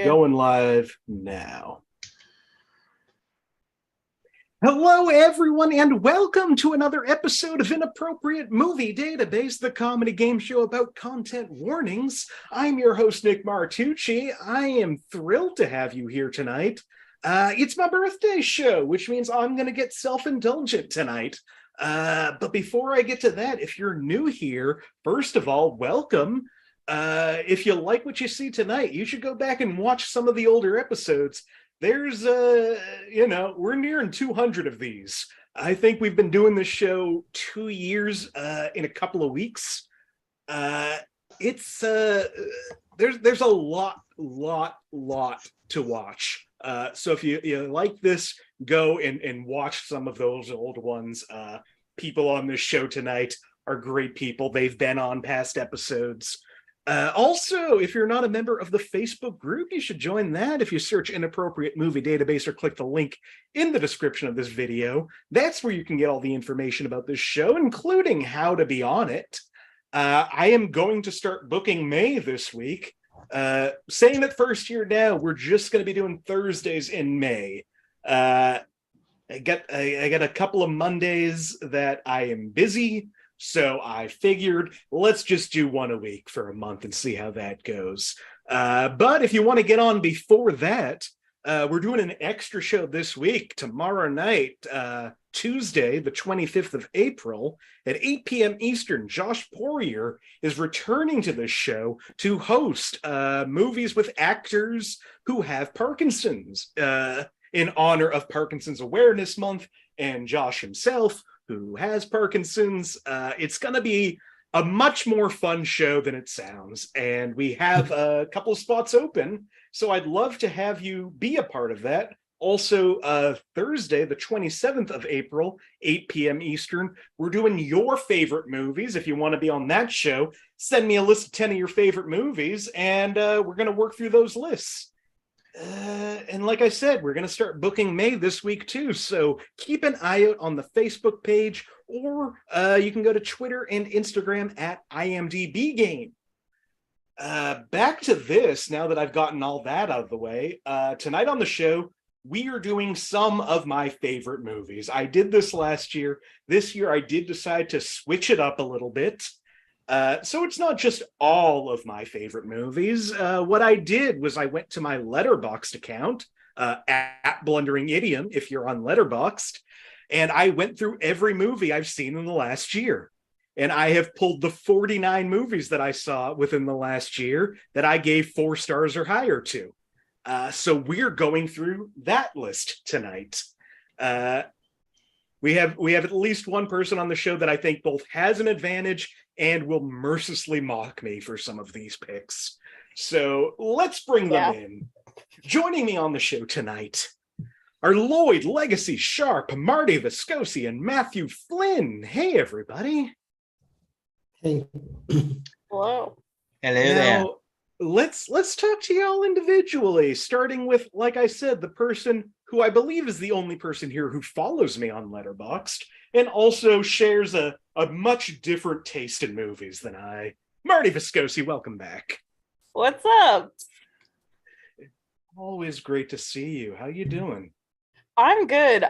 Going live now. Hello, everyone, and welcome to another episode of Inappropriate Movie Database, the comedy game show about content warnings. I'm your host, Nick Martucci. I am thrilled to have you here tonight. It's my birthday show, which means I'm going to get self-indulgent tonight. But before I get to that, if you're new here, first of all, welcome. If you like what you see tonight, you should go back and watch some of the older episodes. There's, we're nearing 200 of these. I think we've been doing this show 2 years in a couple of weeks. There's a lot to watch. So if you like this, go and watch some of those old ones. People on this show tonight are great people. They've been on past episodes. Also, if you're not a member of the Facebook group, you should join that. If you search Inappropriate Movie Database or click the link in the description of this video, that's where you can get all the information about this show, including how to be on it. I am going to start booking May this week. Saying it first year now, we're just going to be doing Thursdays in May. I got a couple of Mondays that I am busy. So I figured, let's just do one a week for a month and see how that goes. But if you want to get on before that, we're doing an extra show this week, tomorrow night, Tuesday, the 25th of April at 8 p.m. Eastern. Josh Poirier is returning to this show to host movies with actors who have Parkinson's in honor of Parkinson's Awareness Month, and Josh himself, who has Parkinson's. It's going to be a much more fun show than it sounds. And we have a couple of spots open. So I'd love to have you be a part of that. Also, Thursday, the 27th of April, 8 p.m. Eastern, we're doing your favorite movies. If you want to be on that show, send me a list of 10 of your favorite movies, and we're going to work through those lists. And like I said, we're going to start booking May this week too. So keep an eye out on the Facebook page, or you can go to Twitter and Instagram at IMDb Game. Back to this, now that I've gotten all that out of the way, tonight on the show, we are doing some of my favorite movies. I did this last year. This year, I did decide to switch it up a little bit. So it's not just all of my favorite movies. What I did was I went to my Letterboxd account, at Blundering Idiom, if you're on Letterboxd, and I went through every movie I've seen in the last year. And I have pulled the 49 movies that I saw within the last year that I gave 4 stars or higher to. So we're going through that list tonight. We have at least one person on the show that I think both has an advantage and will mercilessly mock me for some of these picks. So let's bring them in. Joining me on the show tonight are Lloyd, Legacy, Sharp, Marty Viscosi, and Matthew Flynn. Hey, everybody. Hey. Hello. Hello there. Let's talk to y'all individually, starting with, like I said, the person who I believe is the only person here who follows me on Letterboxd and also shares a much different taste in movies than I. Marty Viscosi, welcome back. What's up? Always great to see you. How you doing? I'm good.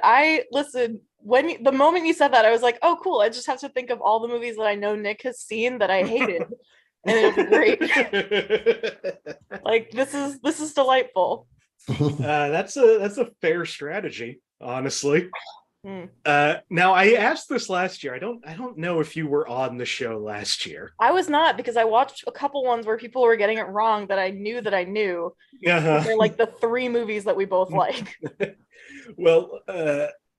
Listen, the moment you said that, I was like, oh, cool. I just have to think of all the movies that I know Nick has seen that I hated. And it'll be great. Like, this is delightful. That's a fair strategy, honestly. Now, I asked this last year. I don't know if you were on the show last year. I was not, because I watched a couple ones where people were getting it wrong that I knew. They're like the 3 movies that we both like. Well,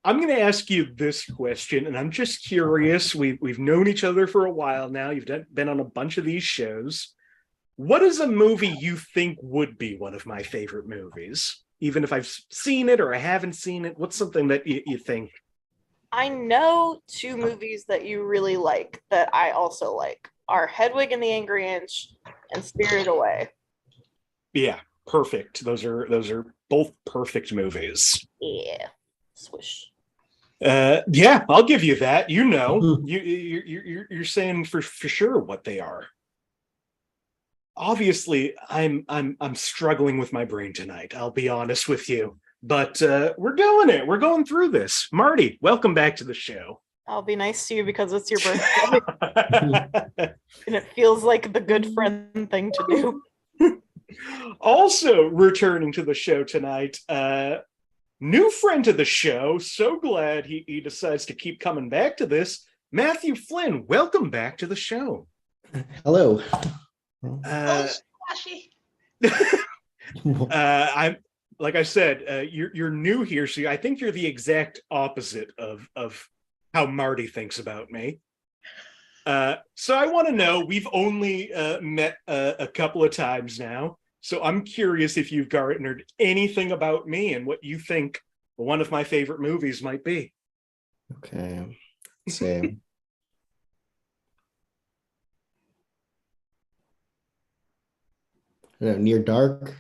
I'm going to ask you this question, and I'm just curious. We've known each other for a while now. You've been on a bunch of these shows. What is a movie you think would be one of my favorite movies? Even if I've seen it or I haven't seen it, what's something that you think? I know 2 movies that you really like that I also like are Hedwig and the Angry Inch and Spirited Away. Yeah, perfect. Those are both perfect movies. Yeah, swish. Yeah, I'll give you that. You're saying for sure what they are. obviously I'm struggling with my brain tonight. I'll be honest with you, but we're doing it. We're going through this. Marty, welcome back to the show. I'll be nice to you because it's your birthday. And it feels like the good friend thing to do. Also returning to the show tonight, new friend to the show. So glad he decides to keep coming back to this. Matthew Flynn, welcome back to the show. Hello. I'm like I said, you're new here, so I think you're the exact opposite of how Marty thinks about me. So I want to know, we've only met a couple of times now, so I'm curious if you've garnered anything about me and what you think one of my favorite movies might be. Okay. Same. Near Dark.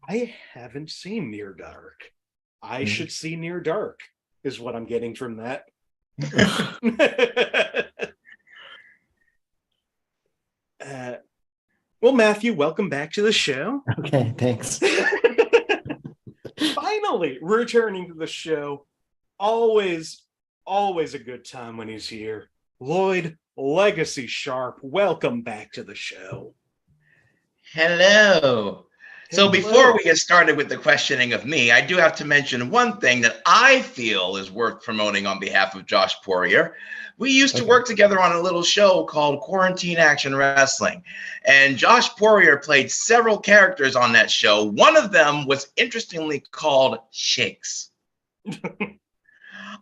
I haven't seen Near Dark. I should see Near Dark, is what I'm getting from that. Well, Matthew, welcome back to the show. Okay, thanks. Finally returning to the show. Always a good time when he's here. Lloyd, Legacy Sharp, welcome back to the show. Hello. So before we get started with the questioning of me, I do have to mention one thing that I feel is worth promoting on behalf of Josh Poirier. We used to work together on a little show called Quarantine Action Wrestling, and Josh Poirier played several characters on that show. One of them was interestingly called Shakes.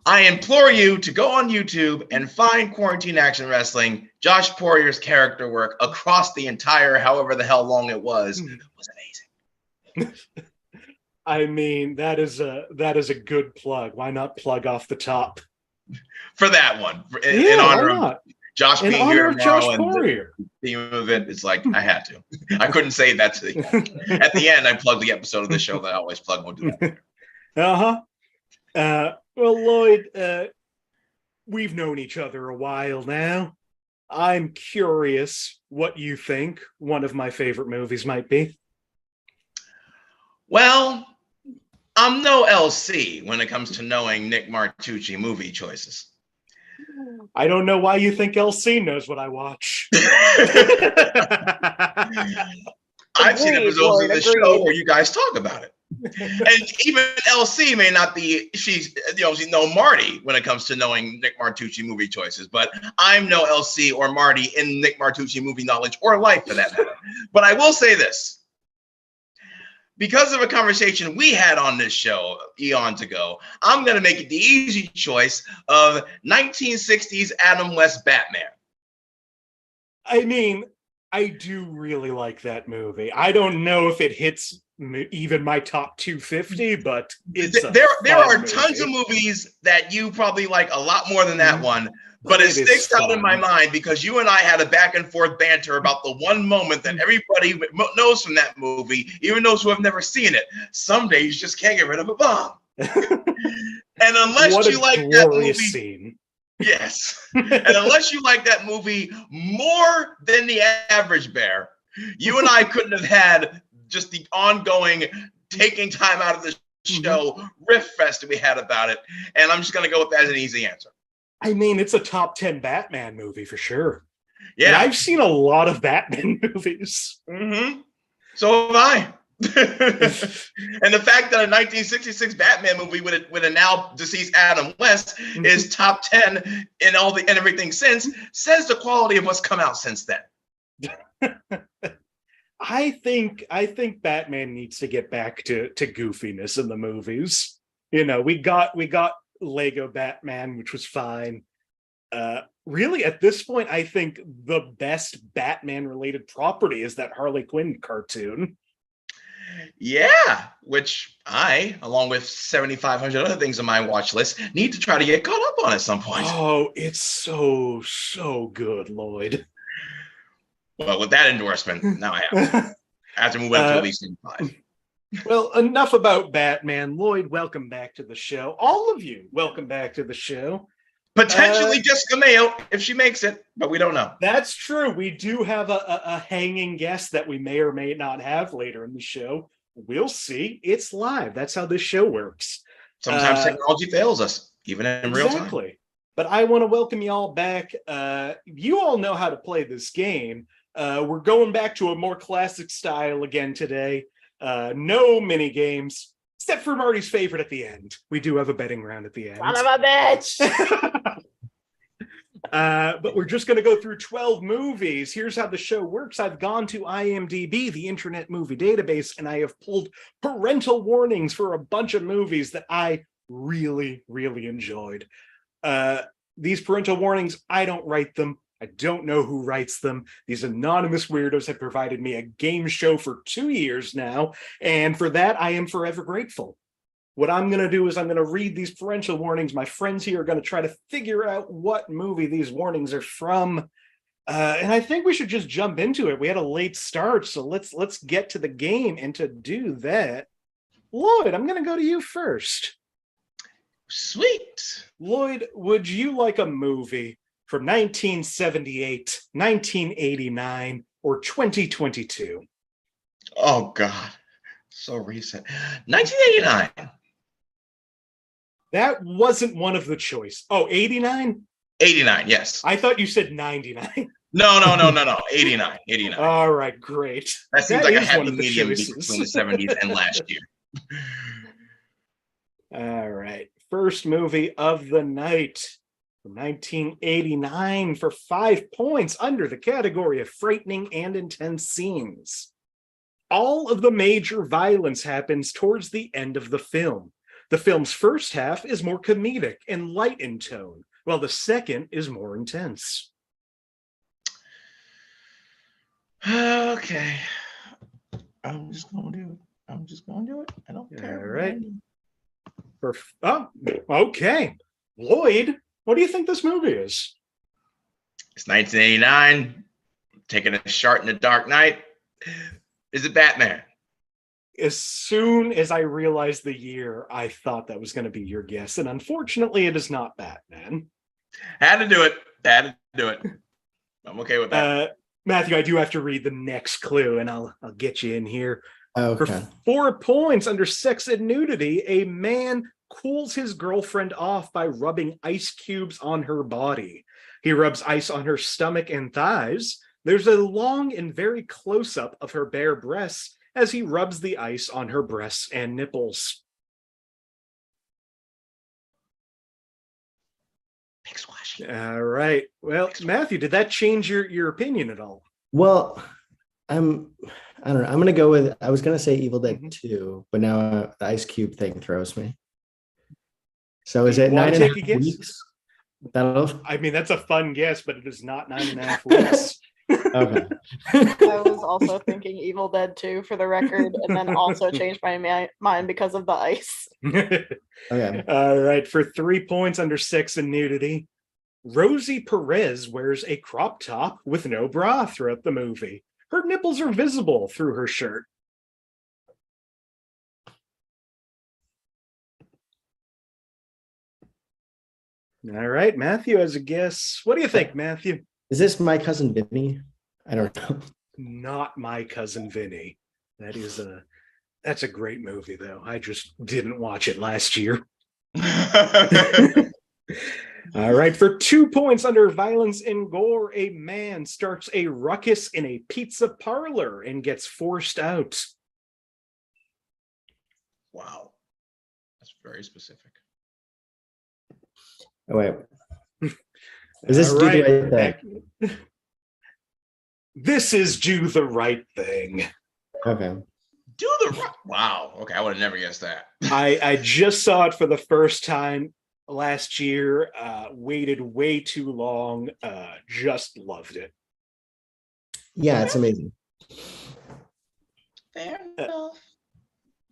I implore you to go on YouTube and find Quarantine Action Wrestling. Josh Poirier's character work across the entire, however the hell long it was amazing. I mean, that is a good plug. Why not plug off the top for that one? In honor of Josh being here tomorrow and the theme of it, it's like I had to. I couldn't say that to the at the end. I plugged the episode of the show that I always plug. Won't do that. Well, Lloyd, we've known each other a while now. I'm curious what you think one of my favorite movies might be. Well, I'm no LC when it comes to knowing Nick Martucci movie choices. I don't know why you think LC knows what I watch. I've seen episodes of the show where you guys talk about it. And even LC may not be, she's no Marty when it comes to knowing Nick Martucci movie choices, but I'm no LC or Marty in Nick Martucci movie knowledge or life for that matter. But I will say this. Because of a conversation we had on this show eons ago, I'm going to make it the easy choice of 1960s Adam West Batman. I mean, I do really like that movie. I don't know if it hits even my top 250, but there are tons of movies that you probably like a lot more than that one. But it sticks out in my mind because you and I had a back and forth banter about the one moment that everybody knows from that movie, even those who have never seen it. Some days you just can't get rid of a bomb. And unless you like that movie, scene. Yes. And unless you like that movie more than the average bear, you and I couldn't have had just the ongoing taking time out of the show riff fest that we had about it. And I'm just going to go with that as an easy answer. I mean, it's a top 10 Batman movie for sure. Yeah. And I've seen a lot of Batman movies. So have I. And the fact that a 1966 Batman movie with a now deceased Adam West is top 10 in everything since says the quality of what's come out since then. I think Batman needs to get back to goofiness in the movies. You know, we got Lego Batman, which was fine. Really, at this point, I think the best Batman related property is that Harley Quinn cartoon. Yeah, which I, along with 7,500 other things on my watch list, need to try to get caught up on at some point. Oh, it's so good, Lloyd. Well, with that endorsement, now I have to move into at least 5. Well, enough about Batman. Lloyd, welcome back to the show. All of you, welcome back to the show. Potentially Jessica Mayo if she makes it, but we don't know. That's true. We do have a hanging guest that we may or may not have later in the show. We'll see. It's live. That's how this show works. Sometimes technology fails us, even in real time. Exactly. But I want to welcome you all back. You all know how to play this game. We're going back to a more classic style again today. No mini games. Except for Marty's favorite at the end. We do have a betting round at the end. Son of a bitch! But we're just going to go through 12 movies. Here's how the show works. I've gone to IMDb, the Internet Movie Database, and I have pulled parental warnings for a bunch of movies that I really, really enjoyed. These parental warnings, I don't write them. I don't know who writes them. These anonymous weirdos have provided me a game show for 2 years now, and for that, I am forever grateful. What I'm going to do is I'm going to read these parental warnings. My friends here are going to try to figure out what movie these warnings are from, and I think we should just jump into it. We had a late start, so let's get to the game, and to do that, Lloyd, I'm going to go to you first. Sweet. Lloyd, would you like a movie from 1978, 1989, or 2022? Oh, God. So recent. 1989. That wasn't one of the choice. Oh, 89? 89, yes. I thought you said 99. No. 89. All right, great. That seems like a is happy one of the medium choices. between the 70s and last year. All right. First movie of the night from 1989 for 5 points under the category of frightening and intense scenes. All of the major violence happens towards the end of the film. The film's first half is more comedic and light in tone, while the second is more intense. Okay. I'm just going to do it. I don't care. All right. Okay. Lloyd, what do you think this movie is? It's 1989. Taking a shot in the Dark Knight. Is it Batman? As soon as I realized the year, I thought that was going to be your guess. And unfortunately, it is not Batman. Had to do it. I'm okay with that. Matthew, I do have to read the next clue, and I'll get you in here. Okay. For 4 points under sex and nudity, a man cools his girlfriend off by rubbing ice cubes on her body. He rubs ice on her stomach and thighs. There's a long and very close-up of her bare breasts as he rubs the ice on her breasts and nipples. Big squashy. All right. Well, Matthew, did that change your opinion at all? Well, I don't know. I'm gonna go with. I was gonna say Evil Dead 2, but now the ice cube thing throws me. So is it 9.5 weeks? I mean, that's a fun guess, but it is not 9.5 weeks. Okay. I was also thinking Evil Dead 2 for the record, and then also changed my mind because of the ice. Okay. All right. For 3 points under sex and nudity, Rosie Perez wears a crop top with no bra throughout the movie. Her nipples are visible through her shirt. All right, Matthew has a guess. What do you think, Matthew? Is this My Cousin Vinny? I don't know. Not My Cousin Vinny. That's a great movie, though. I just didn't watch it last year. All right, for 2 points under violence and gore, a man starts a ruckus in a pizza parlor and gets forced out. Wow. That's very specific. Oh, wait. Is this Do the Right Thing? This is Do the Right Thing. Okay. Do the right. Wow. Okay, I would have never guessed that. I just saw it for the first time last year. Waited way too long. Just loved it. Yeah, it's amazing. Fair enough.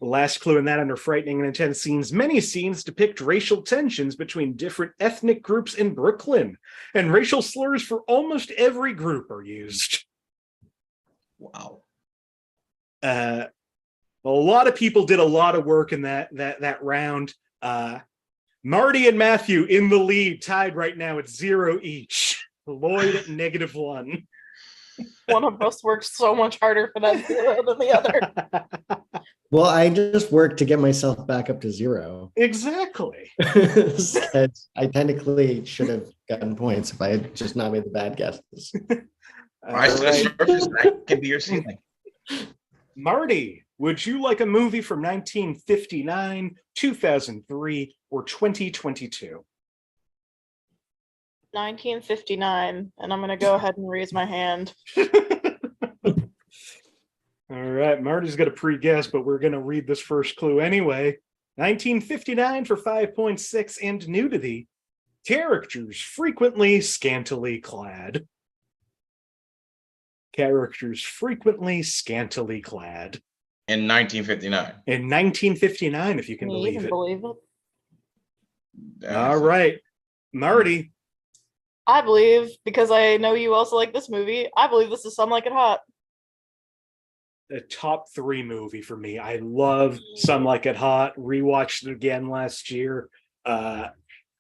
Last clue in that under frightening and intense scenes. Many scenes depict racial tensions between different ethnic groups in Brooklyn, and racial slurs for almost every group are used. Wow. A lot of people did a lot of work in that round. Marty and Matthew in the lead, tied right now at 0 each. Lloyd at -1. One of us works so much harder for that 0 than the other. Well, I just worked to get myself back up to 0. Exactly. I technically should have gotten points if I had just not made the bad guesses. That can be your ceiling. Marty, would you like a movie from 1959, 2003, or 2022? 1959, and I'm going to go ahead and raise my hand. All right, Marty's got a pre-guess, but we're going to read this first clue anyway. 1959 for 5.6 and nudity. Characters frequently scantily clad. Characters frequently scantily clad. In 1959. In 1959, if you can believe it. All right, Marty. I believe, because I know you also like this movie, I believe this is Some Like It Hot. A top 3 movie for me. I love Some Like It Hot. Rewatched it again last year.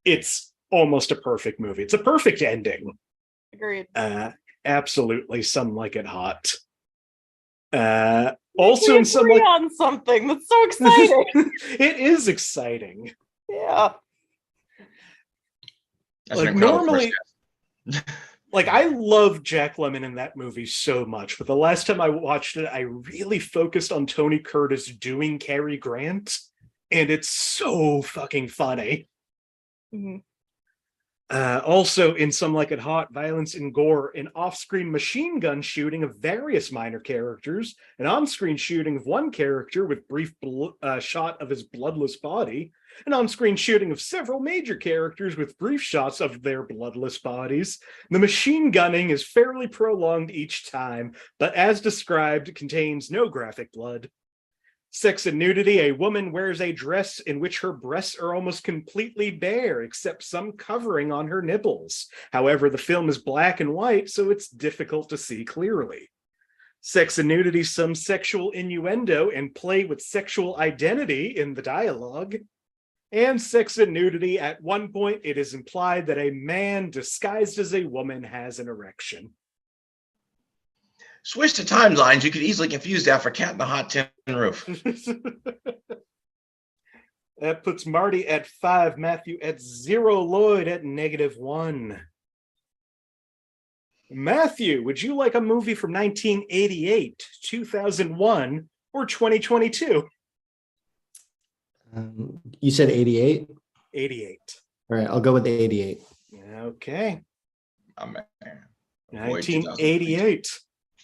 It's almost a perfect movie. It's a perfect ending. Agreed. Absolutely, Some Like It Hot. Also, in some on something that's so exciting. It is exciting. Yeah. That's like normally, like I love Jack Lemmon in that movie so much, but the last time I watched it, I really focused on Tony Curtis doing Cary Grant, and it's so fucking funny. Mm-hmm. Also, in Some Like It Hot, violence and gore, an off-screen machine gun shooting of various minor characters, an on-screen shooting of one character with brief shot of his bloodless body, an on-screen shooting of several major characters with brief shots of their bloodless bodies. The machine gunning is fairly prolonged each time, but as described, contains no graphic blood. Sex and nudity, a woman wears a dress in which her breasts are almost completely bare, except some covering on her nipples. However, the film is black and white, so it's difficult to see clearly. Sex and nudity, some sexual innuendo and play with sexual identity in the dialogue. And sex and nudity, at one point, it is implied that a man disguised as a woman has an erection. Switch to timelines, you could easily confuse that for Cat in the Hot Tin Roof. That puts Marty at 5, Matthew at 0, Lloyd at -1. Matthew, would you like a movie from 1988, 2001, or 2022? You said 88? 88. All right, I'll go with the 88. Okay. Oh, man. 1988.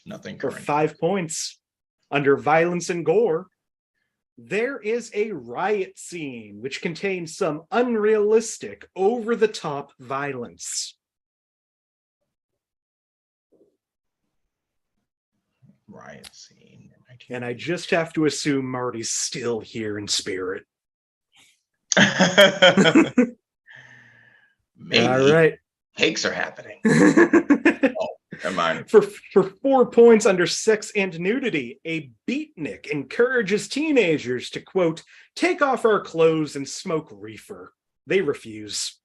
Nothing for current. 5 points. Under violence and gore, there is a riot scene which contains some unrealistic, over-the-top violence. Riot scene. And I just have to assume Marty's still here in spirit. Maybe. All right. Cakes are happening. Come on. For 4 points under sex and nudity, a beatnik encourages teenagers to, quote, take off our clothes and smoke reefer. They refuse.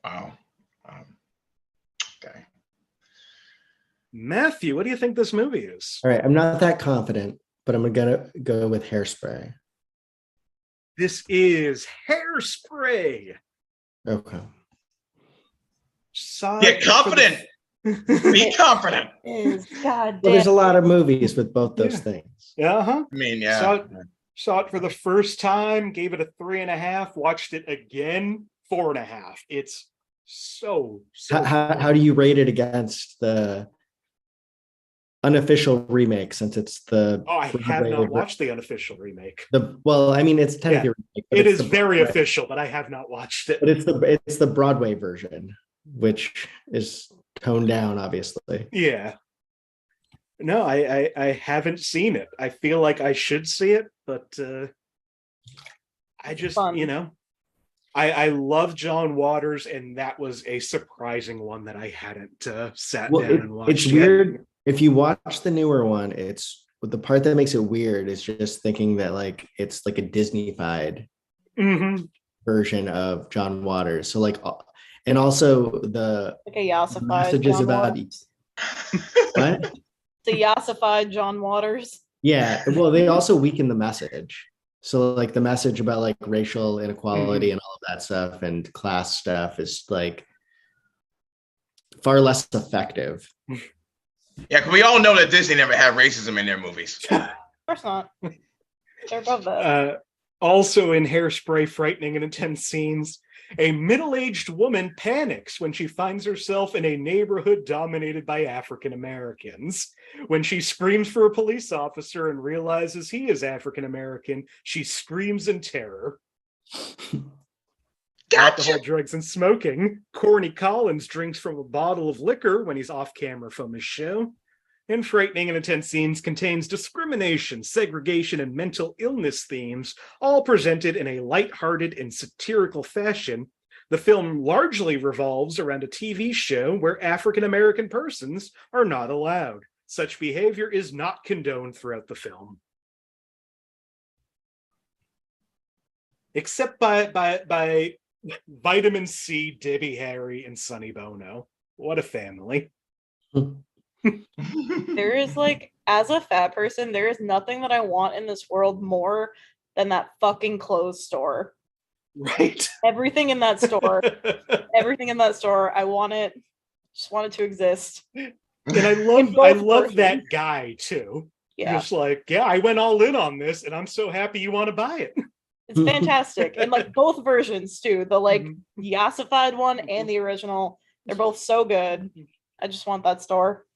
Wow. Okay. Matthew, what do you think this movie is? All right, I'm not that confident, but I'm gonna go with Hairspray. This is Hairspray. Okay. Get confident. Be confident. God Well, there's a lot of movies with both those things. Uh-huh. I mean, yeah. Saw it for the first time, gave it a 3.5, watched it again, 4.5. It's so How do you rate it against the unofficial remake, since it's the I have not watched the unofficial remake. Well, I mean, it's technically a remake, it is very official, but I have not watched it. But it's the Broadway version, which is toned down, obviously. Yeah. No, I haven't seen it. I feel like I should see it, but I just, I love John Waters, and that was a surprising one that I hadn't sat down and watched. It's weird. If you watch the newer one, it's the part that makes it weird is just thinking that like it's like a Disney-fied version of John Waters. So like, and also the like a yassified messages John about Waters. What? It's a yassified John Waters. Yeah, well, they also weaken the message. So like the message about like racial inequality and all of that stuff and class stuff is like far less effective. Yeah, because we all know that Disney never had racism in their movies. Of course not. They're above that. Also in Hairspray, frightening and intense scenes, a middle-aged woman panics when she finds herself in a neighborhood dominated by African Americans. When she screams for a police officer and realizes he is African American, she screams in terror. Gotcha. Alcohol, drugs, and smoking. Corny Collins drinks from a bottle of liquor when he's off camera from his show. And frightening and intense scenes contains discrimination, segregation, and mental illness themes, all presented in a lighthearted and satirical fashion. The film largely revolves around a TV show where African American persons are not allowed. Such behavior is not condoned throughout the film. Except by Vitamin C, Debbie Harry, and Sonny Bono. What a family. There is like, as a fat person, there is nothing that I want in this world more than that fucking clothes store. Right. Everything in that store. Everything in that store. I want it. Just want it to exist. And I love that guy too. Yeah. Just like, yeah, I went all in on this and I'm so happy you want to buy it. It's fantastic. And like both versions too. The like yassified one and the original. They're both so good. I just want that store.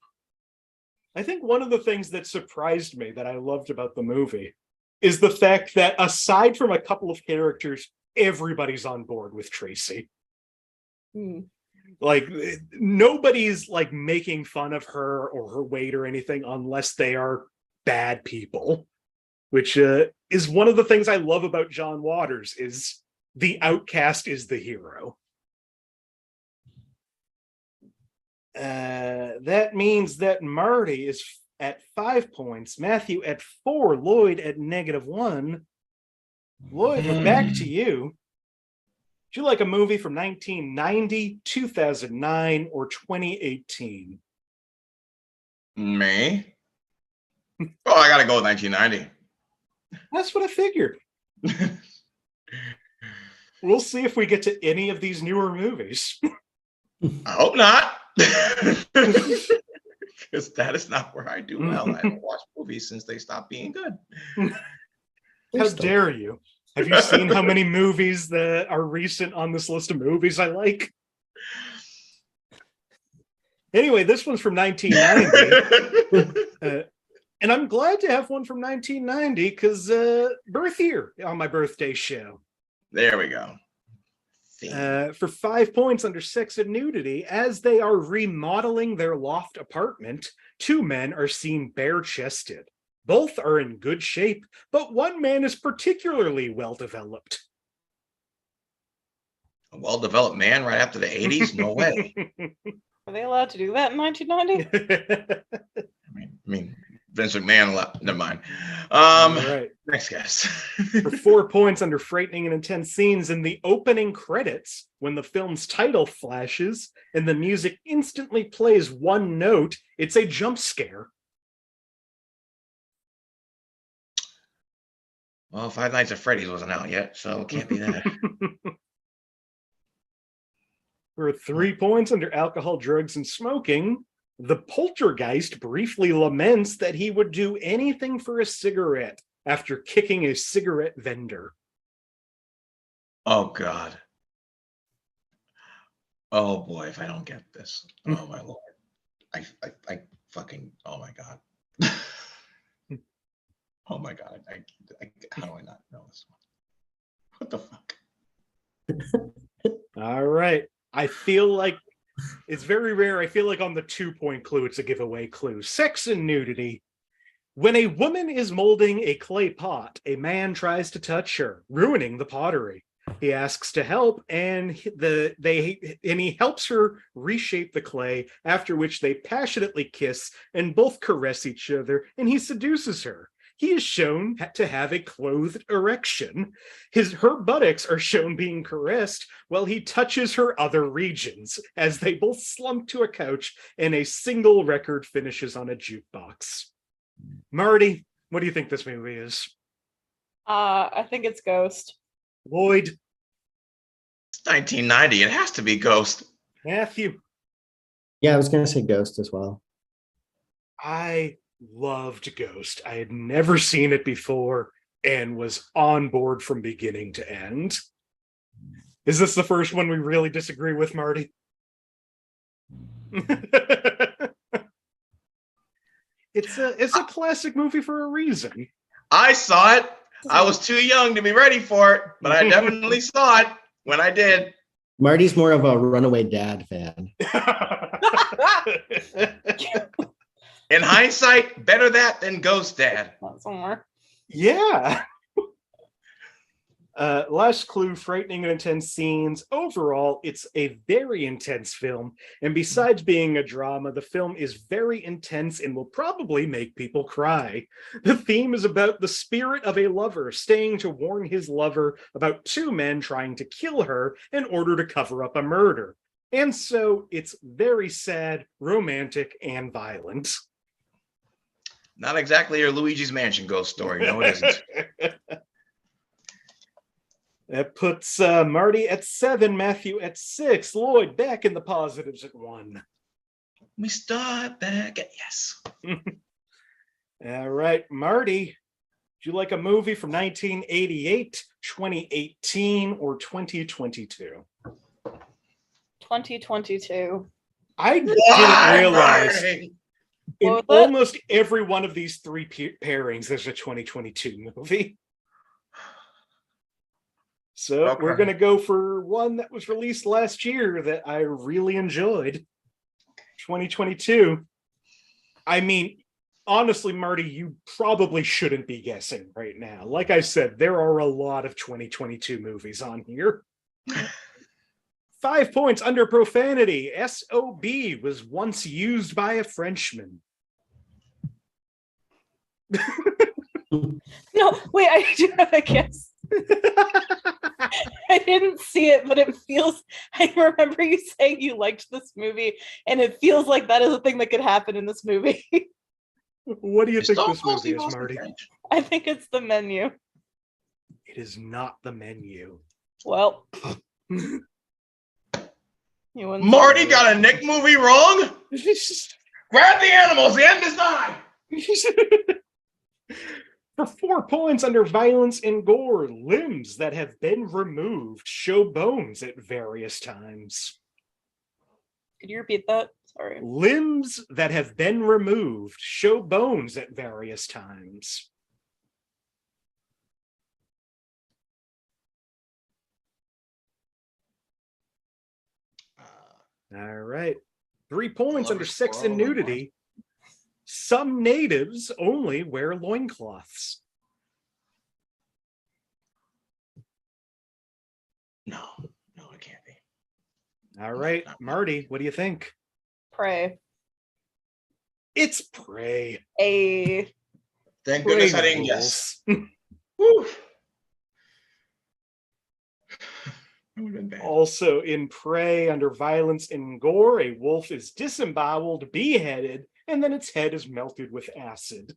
I think one of the things that surprised me that I loved about the movie is the fact that aside from a couple of characters, everybody's on board with Tracy. Like nobody's like making fun of her or her weight or anything unless they are bad people, which is one of the things I love about John Waters is the outcast is the hero. That means that Marty is at 5 points, Matthew at 4, Lloyd at -1. Lloyd, we're back to you. Would you like a movie from 1990, 2009, or 2018? Me? Oh, I gotta go with 1990. That's what I figured. We'll see if we get to any of these newer movies. I hope not. Because that is not where I do well. I haven't watched movies since they stopped being good. How dare you? Have you seen how many movies that are recent on this list of movies I like? Anyway, this one's from 1990. And I'm glad to have one from 1990 because birth year on my birthday show. There we go. For 5 points under sex and nudity, as they are remodeling their loft apartment, 2 men are seen bare-chested. Both are in good shape, but one man is particularly well-developed. A well-developed man right after the 80s? No way. Are they allowed to do that in 1990? I mean, Vince McMahon left. Never mind. Right. Next guest. For 4 points under frightening and intense scenes in the opening credits, when the film's title flashes and the music instantly plays one note, it's a jump scare. Well, Five Nights at Freddy's wasn't out yet, so it can't be that. For 3 points under alcohol, drugs, and smoking, the poltergeist briefly laments that he would do anything for a cigarette after kicking a cigarette vendor. Oh, God. Oh, boy, if I don't get this. Oh, my Lord. I fucking, oh, my God. Oh, my God. How do I not know this one? What the fuck? All right. I feel like it's very rare. I feel like on the 2-point clue, it's a giveaway clue. Sex and nudity. When a woman is molding a clay pot, a man tries to touch her, ruining the pottery. He asks to help, and he helps her reshape the clay, after which they passionately kiss and both caress each other, and he seduces her. He is shown to have a clothed erection. Her buttocks are shown being caressed while he touches her other regions as they both slump to a couch and a single record finishes on a jukebox. Marty, what do you think this movie is? I think it's Ghost. Lloyd? It's 1990. It has to be Ghost. Matthew? Yeah, I was going to say Ghost as well. I loved Ghost. I had never seen it before and was on board from beginning to end. Is this the first one we really disagree with, Marty? It's a classic movie for a reason. I saw it. I was too young to be ready for it, but I definitely saw it when I did. Marty's more of a Runaway Dad fan. In hindsight, better that than Ghost Dad. Somewhere. Yeah. Last clue, frightening and intense scenes. Overall, it's a very intense film. And besides being a drama, the film is very intense and will probably make people cry. The theme is about the spirit of a lover staying to warn his lover about two men trying to kill her in order to cover up a murder. And so it's very sad, romantic, and violent. Not exactly your Luigi's Mansion ghost story. No, it isn't. That puts Marty at 7, Matthew at 6, Lloyd back in the positives at 1. We start back at yes. All right, Marty, would you like a movie from 1988, 2018, or 2022? 2022. I didn't realize in almost every one of these three pairings, there's a 2022 movie. So okay. We're going to go for one that was released last year that I really enjoyed. 2022. I mean, honestly, Marty, you probably shouldn't be guessing right now. Like I said, there are a lot of 2022 movies on here. 5 points under profanity. SOB was once used by a Frenchman. No, wait, I do have a guess. I didn't see it, but it feels, I remember you saying you liked this movie, and it feels like that is a thing that could happen in this movie. What do you think this movie is, Marty? I think it's The Menu. It is not The Menu. Well, Marty got a Nick movie wrong? Grab the animals, the end is nigh. For 4 points under violence and gore, limbs that have been removed show bones at various times. Could you repeat that? Sorry. Limbs that have been removed show bones at various times. All right. 3 points under sex and nudity. Some natives only wear loincloths. No, it can't be. All right, Marty, what do you think? Prey. It's Prey. Thank goodness I didn't guess. Also in Prey, under violence and gore, a wolf is disemboweled, beheaded, and then its head is melted with acid.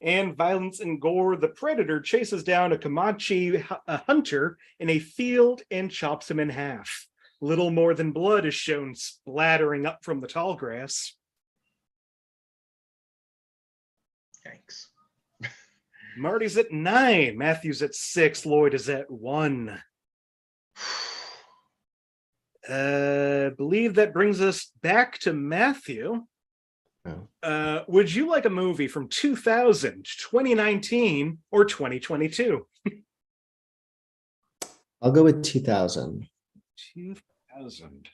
And violence and gore, the predator chases down a Comanche hunter in a field and chops him in half. Little more than blood is shown splattering up from the tall grass. Thanks. Marty's at 9, Matthew's at 6, Lloyd is at 1. Believe that brings us back to Matthew. Would you like a movie from 2000, 2019, or 2022? I'll go with 2000. 2000.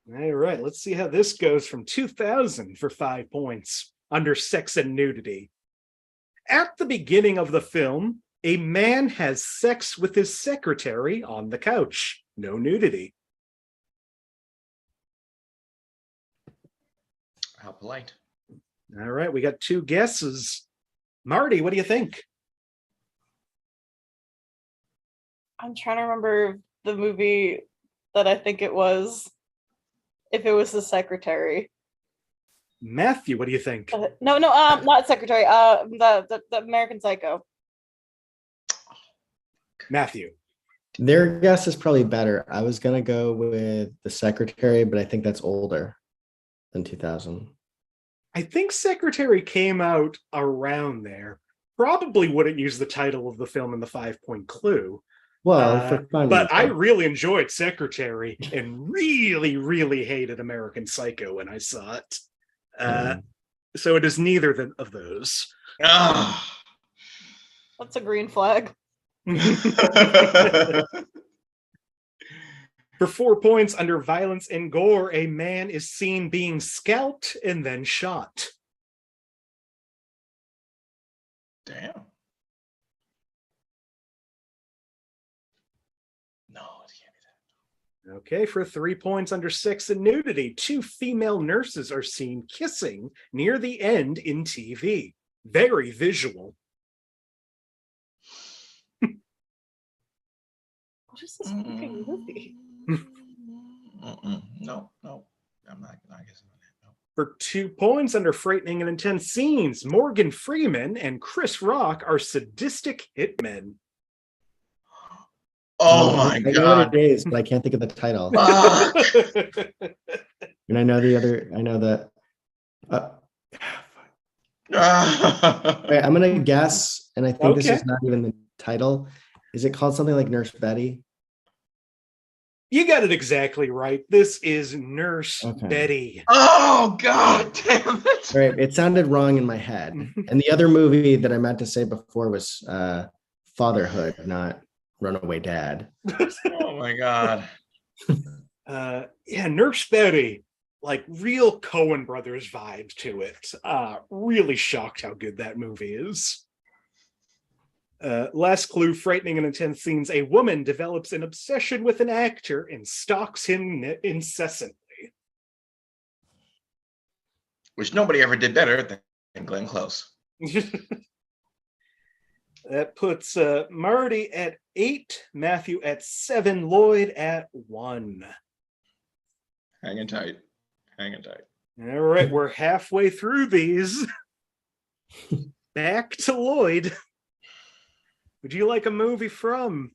All right, let's see how this goes from 2000 for 5 points under sex and nudity. At the beginning of the film, a man has sex with his secretary on the couch. No nudity. How polite. All right, we got 2 guesses. Marty, what do you think? I'm trying to remember the movie that I think it was. If it was the secretary. Matthew, what do you think? No, not secretary. The American Psycho. Matthew. Their guess is probably better. I was gonna go with the secretary, but I think that's older than 2000. I think Secretary came out around there. Probably wouldn't use the title of the film in the 5-point clue. Well, for fun, but I really enjoyed Secretary and really, really hated American Psycho when I saw it. So it is neither of those. Ah. That's a green flag. For 4 points under violence and gore, a man is seen being scalped and then shot. Damn. No, it can't be that. Okay, for 3 points under sex and nudity, 2 female nurses are seen kissing near the end in TV. Very visual. What is this fucking movie? No, I'm not guessing on that. No. For 2 points under frightening and intense scenes, Morgan Freeman and Chris Rock are sadistic hitmen. Oh my I know God. what it is, but I can't think of the title. And I know that. Right, I'm gonna guess, and I think this is not even the title. Is it called something like Nurse Betty? You got it exactly right. This is Nurse Betty. Oh, God damn it. Right, it sounded wrong in my head. And the other movie that I meant to say before was Fatherhood, not Runaway Dad. Oh my God. Yeah, Nurse Betty, like real Coen Brothers vibes to it. Really shocked how good that movie is. Last clue, frightening and intense scenes. A woman develops an obsession with an actor and stalks him incessantly. Which nobody ever did better than Glenn Close. That puts Marty at 8, Matthew at 7, Lloyd at 1. Hanging tight. All right, we're halfway through these. Back to Lloyd. Would you like a movie from?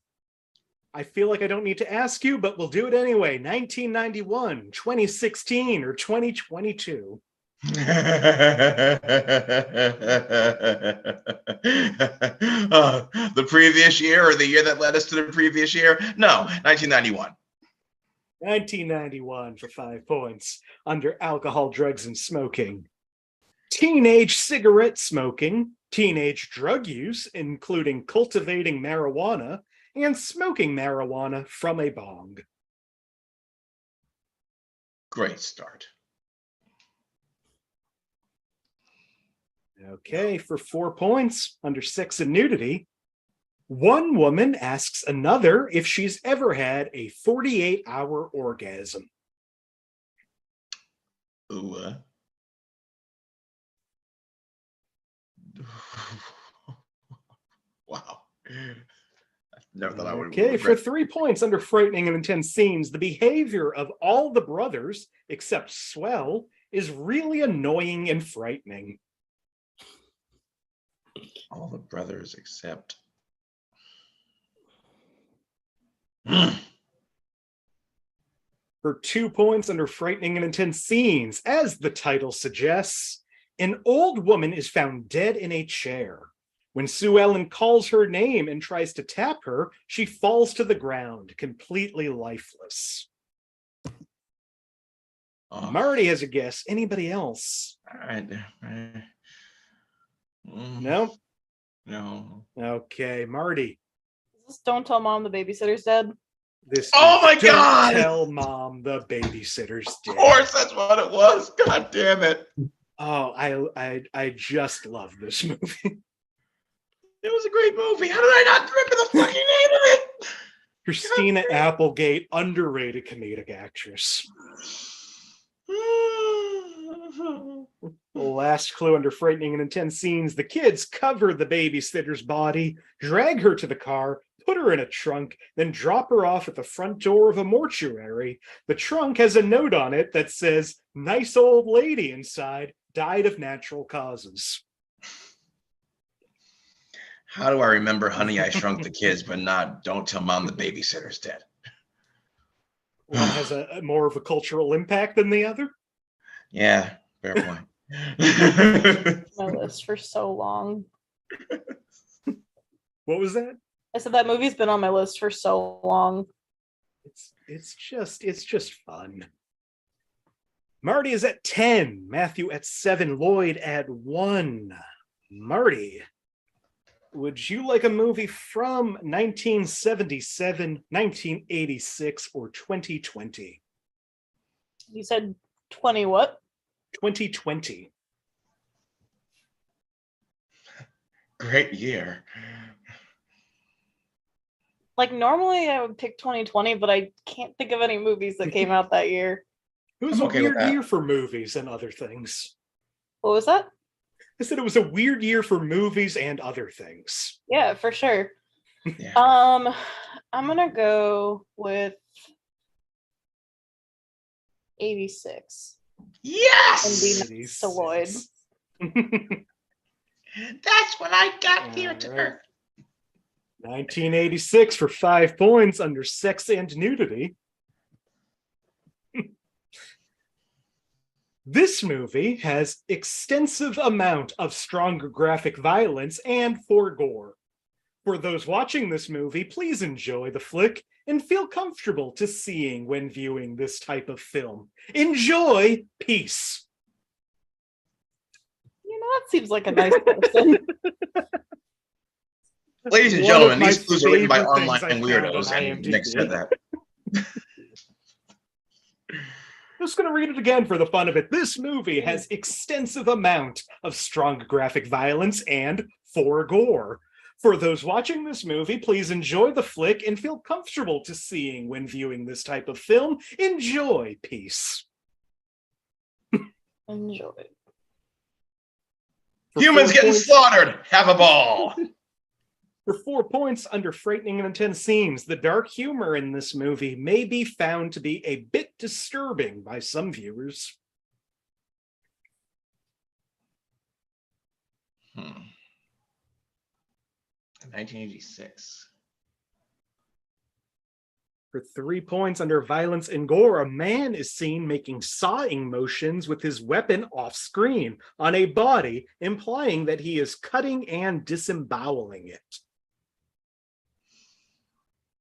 I feel like I don't need to ask you, but we'll do it anyway. 1991, 2016, or 2022? The previous year or the year that led us to the previous year? No, 1991. 1991 for 5 points under alcohol, drugs, and smoking. Teenage cigarette smoking, teenage drug use, including cultivating marijuana, and smoking marijuana from a bong. Great start. Okay, for 4 points under sex and nudity. One woman asks another if she's ever had a 48-hour orgasm. Ooh. Wow. Never thought I would. Okay, for 3 points under frightening and intense scenes, the behavior of all the brothers, except Swell, is really annoying and frightening. All the brothers except. For 2 points under frightening and intense scenes, as the title suggests, an old woman is found dead in a chair. When Sue Ellen calls her name and tries to tap her, she falls to the ground, completely lifeless. Oh. Marty has a guess. Anybody else? No? No. Okay, Marty. Is this Don't Tell Mom the Babysitter's Dead? This Oh my Don't God! Tell Mom the Babysitter's Dead. Of course, that's what it was. God damn it. Oh, I just love this movie. It was a great movie. How did I not remember the fucking name of it? Christina Applegate, underrated comedic actress. Last clue under frightening and intense scenes. The kids cover the babysitter's body, drag her to the car, put her in a trunk, then drop her off at the front door of a mortuary. The trunk has a note on it that says, "Nice old lady inside, died of natural causes." How do I remember Honey, I Shrunk the Kids, but not Don't Tell Mom the Babysitter's Dead? One has a more of a cultural impact than the other. Yeah, fair point. My list for so long. What was that? I said that movie's been on my list for so long. It's just fun. Marty is at 10, Matthew at 7, Lloyd at 1. Marty, would you like a movie from 1977, 1986, or 2020? You said 20 what? 2020. Great year. Like, normally I would pick 2020, but I can't think of any movies that came out that year. It was I'm a okay with weird that. year for movies and other things. What was that? I said it was a weird year for movies and other things. Yeah, for sure. Yeah. I'm gonna go with 86. Yes! And be nice to Lloyd. That's what I got here to All right. her. 1986 for 5 points under sex and nudity. This movie has extensive amount of strong graphic violence and gore. For those watching this movie, please enjoy the flick and feel comfortable to seeing when viewing this type of film. Enjoy, peace. You know, that seems like a nice person. Ladies and One gentlemen, of my these clues are written by favorite online things I found weirdos, on and IMDb. Nick said that. Just going to read it again for the fun of it. This movie has extensive amount of strong graphic violence and gore. For those watching this movie, please enjoy the flick and feel comfortable to seeing when viewing this type of film. Enjoy, peace. Enjoy. For Humans 4 getting points- slaughtered. Have a ball. For 4 points under frightening and intense scenes, the dark humor in this movie may be found to be a bit disturbing by some viewers. Hmm. 1986. For 3 points under violence and gore, a man is seen making sawing motions with his weapon off screen on a body, implying that he is cutting and disemboweling it.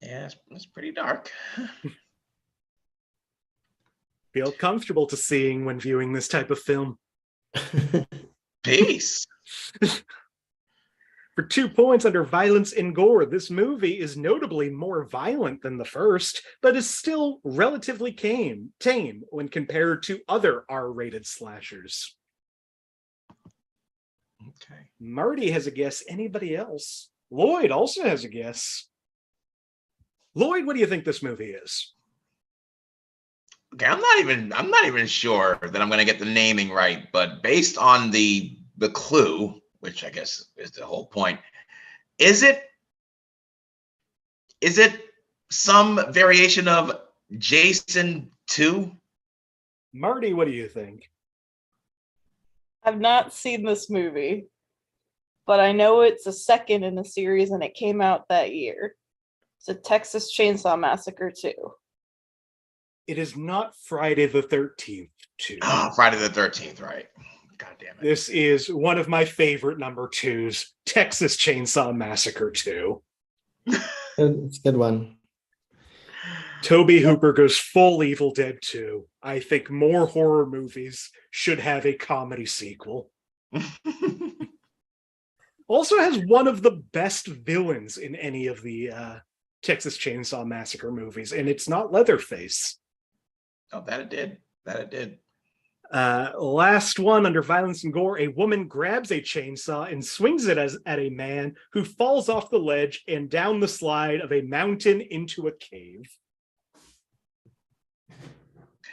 Yeah, it's pretty dark. Feel comfortable to seeing when viewing this type of film. Peace. For 2 points under violence and gore, this movie is notably more violent than the first, but is still relatively tame when compared to other R-rated slashers. Okay. Marty has a guess. Anybody else? Lloyd also has a guess. Lloyd, what do you think this movie is? Okay, I'm not even sure that I'm gonna get the naming right, but based on the clue, which I guess is the whole point, is it some variation of Jason 2? Marty, what do you think? I've not seen this movie, but I know it's a second in the series and it came out that year. It's a Texas Chainsaw Massacre 2. It is not Friday the 13th, 2. Oh, Friday the 13th, right? God damn it. This is one of my favorite number 2s, Texas Chainsaw Massacre 2. It's a good one. Toby Hooper goes full Evil Dead 2. I think more horror movies should have a comedy sequel. Also has one of the best villains in any of the Texas Chainsaw Massacre movies, and it's not Leatherface. Oh, that it did. Last one under violence and gore. A woman grabs a chainsaw and swings it at a man who falls off the ledge and down the slide of a mountain into a cave.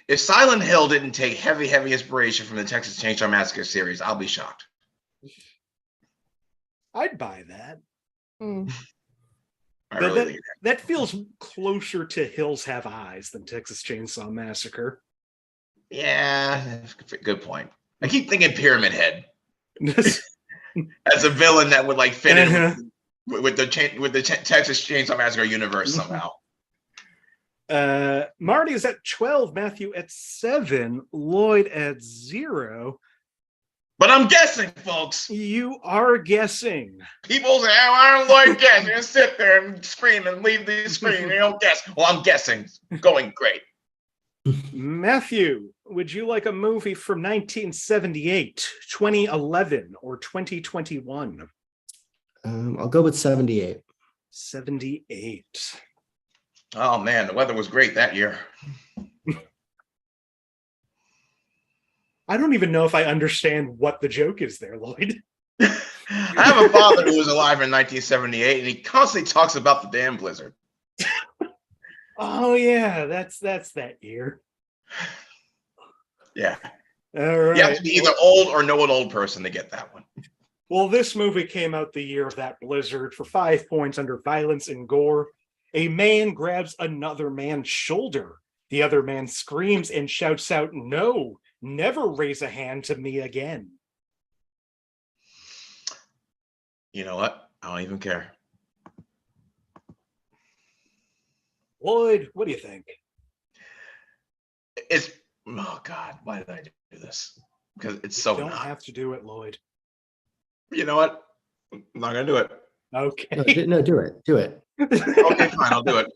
If Silent Hill didn't take heavy inspiration from the Texas Chainsaw Massacre series, I'll be shocked. I'd buy that. I really think that feels closer to Hills Have Eyes than Texas Chainsaw Massacre. Yeah, good point. I keep thinking Pyramid Head as a villain that would like fit in with the Texas Chainsaw Massacre universe somehow. Marty is at 12, Matthew at 7, Lloyd at 0. But I'm guessing, folks. You are guessing. People say, "Why don't Lloyd guess? You're gonna sit there and scream and leave the screen. You don't guess." Well, I'm guessing. Going great. Matthew, would you like a movie from 1978, 2011, or 2021? I'll go with 78. 78. Oh man, the weather was great that year. I don't even know if I understand what the joke is there, Lloyd. I have a father who was alive in 1978, and he constantly talks about the damn blizzard. Oh yeah, that's that year. Yeah. All right. You have to be either old or know an old person to get that one. Well, this movie came out the year of that blizzard. For 5 points under violence and gore. A man grabs another man's shoulder. The other man screams and shouts out, "No, never raise a hand to me again." You know what? I don't even care. Lloyd, what do you think? It's, oh God, why did I do this? Because it's so You don't not. have to do it, Lloyd. You know what? I'm not gonna do it. Okay. No, do it. Do it. Okay, fine, I'll do it.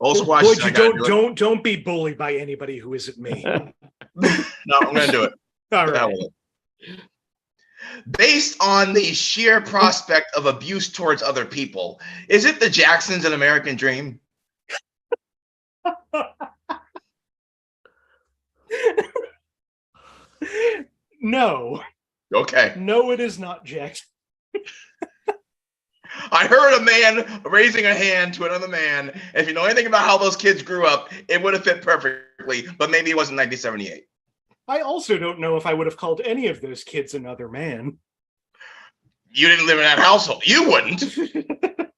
Old squash. Lloyd, you don't be bullied by anybody who isn't me. No, I'm gonna do it. All right. Based on the sheer prospect of abuse towards other people, is it the Jacksons' An American Dream? No. Okay. No, it is not Jackson. I heard a man raising a hand to another man. If you know anything about how those kids grew up, it would have fit perfectly, but maybe it wasn't 1978. I also don't know if I would have called any of those kids another man. You didn't live in that household. You wouldn't. It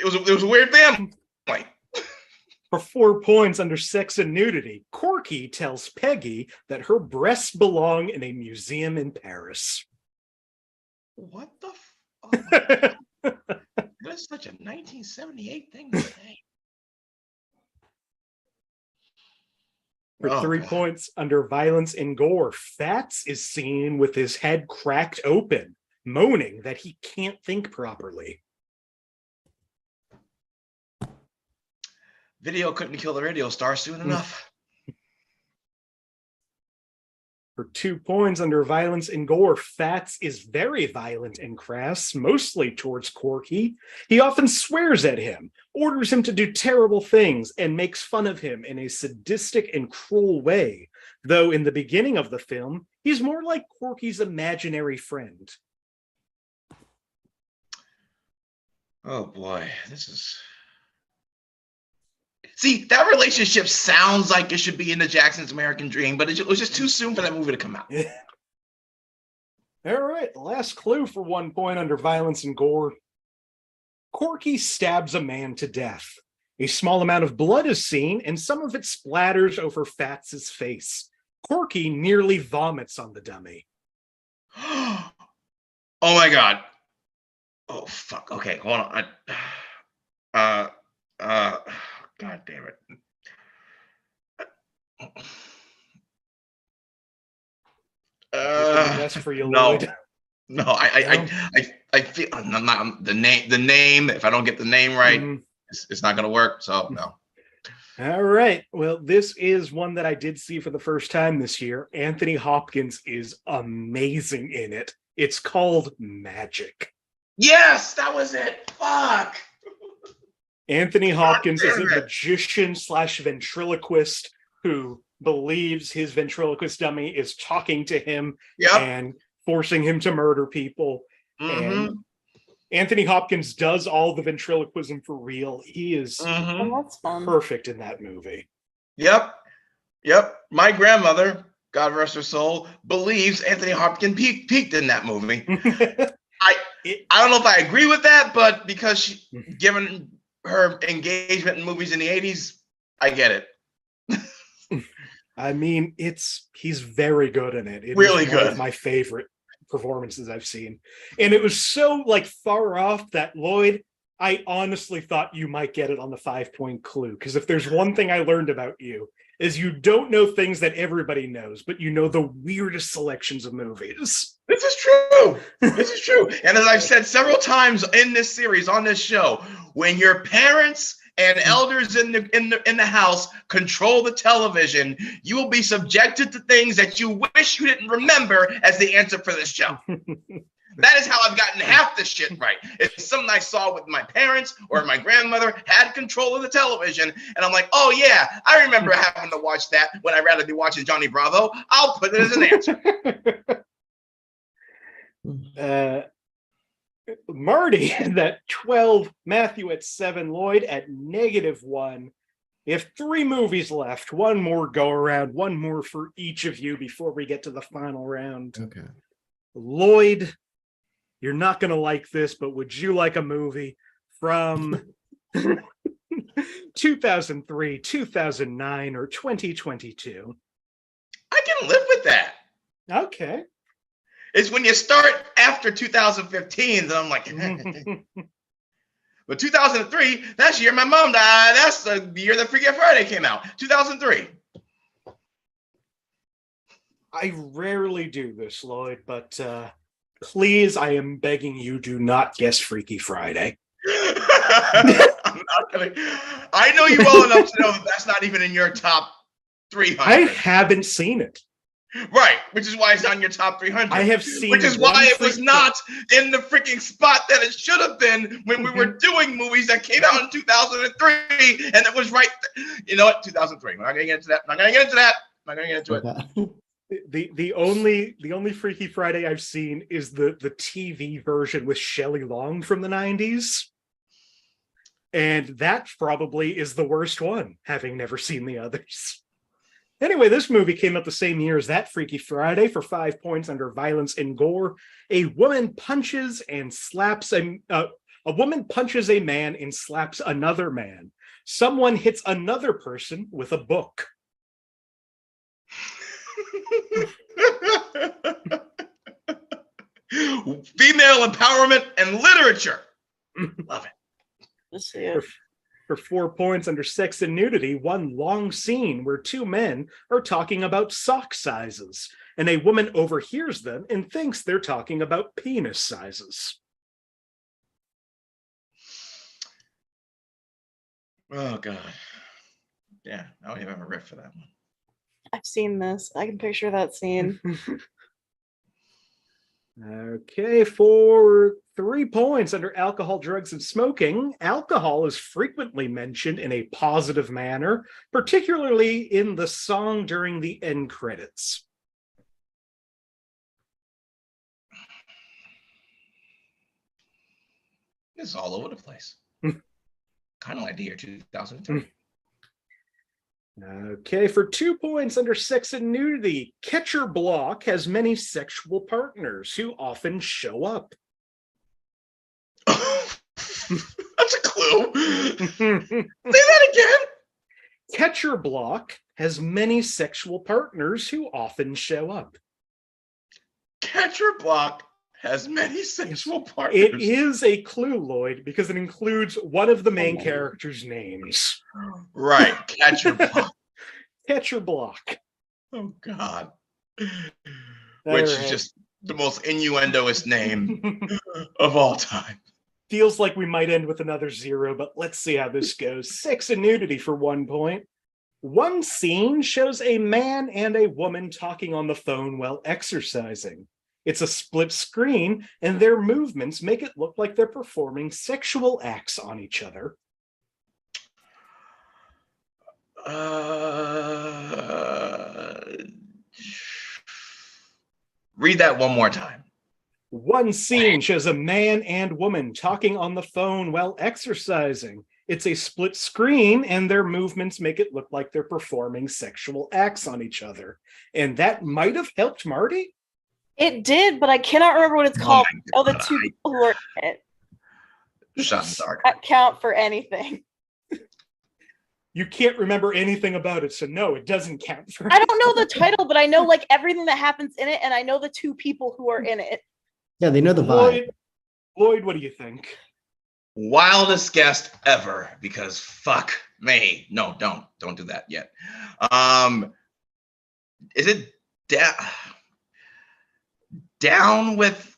was a weird family. For 4 points under sex and nudity, Corky tells Peggy that her breasts belong in a museum in Paris. What the fuck? That's such a 1978 thing to say. For 3 points under violence and gore, Fats is seen with his head cracked open, moaning that he can't think properly. Video couldn't kill the radio star soon enough. For 2 points under violence and gore, Fats is very violent and crass, mostly towards Corky. He often swears at him, orders him to do terrible things, and makes fun of him in a sadistic and cruel way, though in the beginning of the film, he's more like Corky's imaginary friend. Oh boy, this is... See, that relationship sounds like it should be in the Jackson's American Dream, but it was just too soon for that movie to come out. All right, last clue for 1 point under violence and gore. Corky stabs a man to death. A small amount of blood is seen, and some of it splatters over Fats's face. Corky nearly vomits on the dummy. Oh my God. Oh, fuck. Okay, hold on. God damn it. That's for you, no, Lloyd. no. I feel the name. If I don't get the name right, it's not gonna work. So no. All right. Well, this is one that I did see for the first time this year. Anthony Hopkins is amazing in it. It's called Magic. Yes, that was it. Fuck. Anthony Hopkins is a magician / ventriloquist who believes his ventriloquist dummy is talking to him Yep. and forcing him to murder people. Mhm. And Anthony Hopkins does all the ventriloquism for real. He is Mhm. Oh, that's fun. perfect in that movie. Yep. My grandmother, God rest her soul, believes Anthony Hopkins peaked in that movie. I don't know if I agree with that, but because given her engagement in movies in the 80s, I get it. I mean, he's very good in it. It Really is one good. of my favorite performances I've seen. And it was so like far off that Lloyd, I honestly thought you might get it on the 5-point clue. Because if there's one thing I learned about you, is you don't know things that everybody knows, but you know the weirdest selections of movies. This is true. This is true. And as I've said several times in this series, on this show, when your parents and elders in the house control the television, you will be subjected to things that you wish you didn't remember as the answer for this show. That is how I've gotten half this shit right. It's something I saw with my parents or my grandmother had control of the television, and I'm like, oh yeah, I remember having to watch that when I'd rather be watching Johnny Bravo. I'll put it as an answer. Marty at 12, Matthew at 7, Lloyd at -1. You have 3 movies left. One more go around, one more for each of you before we get to the final round. Okay. Lloyd, you're not going to like this, but would you like a movie from 2003, 2009, or 2022? I can live with that. Okay. It's when you start after 2015 that I'm like, but 2003, that's the year my mom died. That's the year that Freaky Friday came out. 2003. I rarely do this, Lloyd, but please, I am begging you, do not guess Freaky Friday. I'm not gonna. I know you well enough to know that that's not even in your top 300. I haven't seen it. Right, which is why it's not in your top 300. I have seen, which is why it was not in the freaking spot that it should have been when we were doing movies that came out in 2003, and it was right. You know what? 2003. We're not gonna get into that. I'm not gonna get into that. I'm not gonna get into it. The only Freaky Friday I've seen is the TV version with Shelley Long from the 90s. And that probably is the worst one, having never seen the others. Anyway, this movie came out the same year as that Freaky Friday for 5 points under violence and gore. A woman punches and slaps a woman punches a man and slaps another man. Someone hits another person with a book. Female empowerment and literature. Love it. Let's see it. For 4 points under sex and nudity, one long scene where 2 men are talking about sock sizes, and a woman overhears them and thinks they're talking about penis sizes. Oh God. Yeah, I don't even have a riff for that one. I've seen this. I can picture that scene. Okay, for 3 points under alcohol, drugs, and smoking, alcohol is frequently mentioned in a positive manner, particularly in the song during the end credits. This is all over the place. Kind of like the year 2003. Okay, for 2 points under sex and nudity, Catcher Block has many sexual partners who often show up. That's a clue. Say that again. Catcher Block has many sexual partners who often show up. Catcher Block has many sexual partners. It is a clue, Lloyd, because it includes one of the main characters' names. Right, Catcher Block. Catcher Block. Oh God. All Which right. is just the most innuendoist name of all time. Feels like we might end with another 0, but let's see how this goes. Sex and nudity for 1 point. One scene shows a man and a woman talking on the phone while exercising. It's a split screen, and their movements make it look like they're performing sexual acts on each other. Read that one more time. One scene shows a man and woman talking on the phone while exercising. It's a split screen, and their movements make it look like they're performing sexual acts on each other. And that might have helped Marty. It did, but I cannot remember what it's called. Oh, the two people who are in it. Shot in the dark. That count for anything. You can't remember anything about it, so no, it doesn't count for I don't know the title, but I know like everything that happens in it, and I know the two people who are in it. Yeah, they know the vibe. Lloyd, what do you think? Wildest guest ever, because fuck me. No, don't do that yet. Is it down with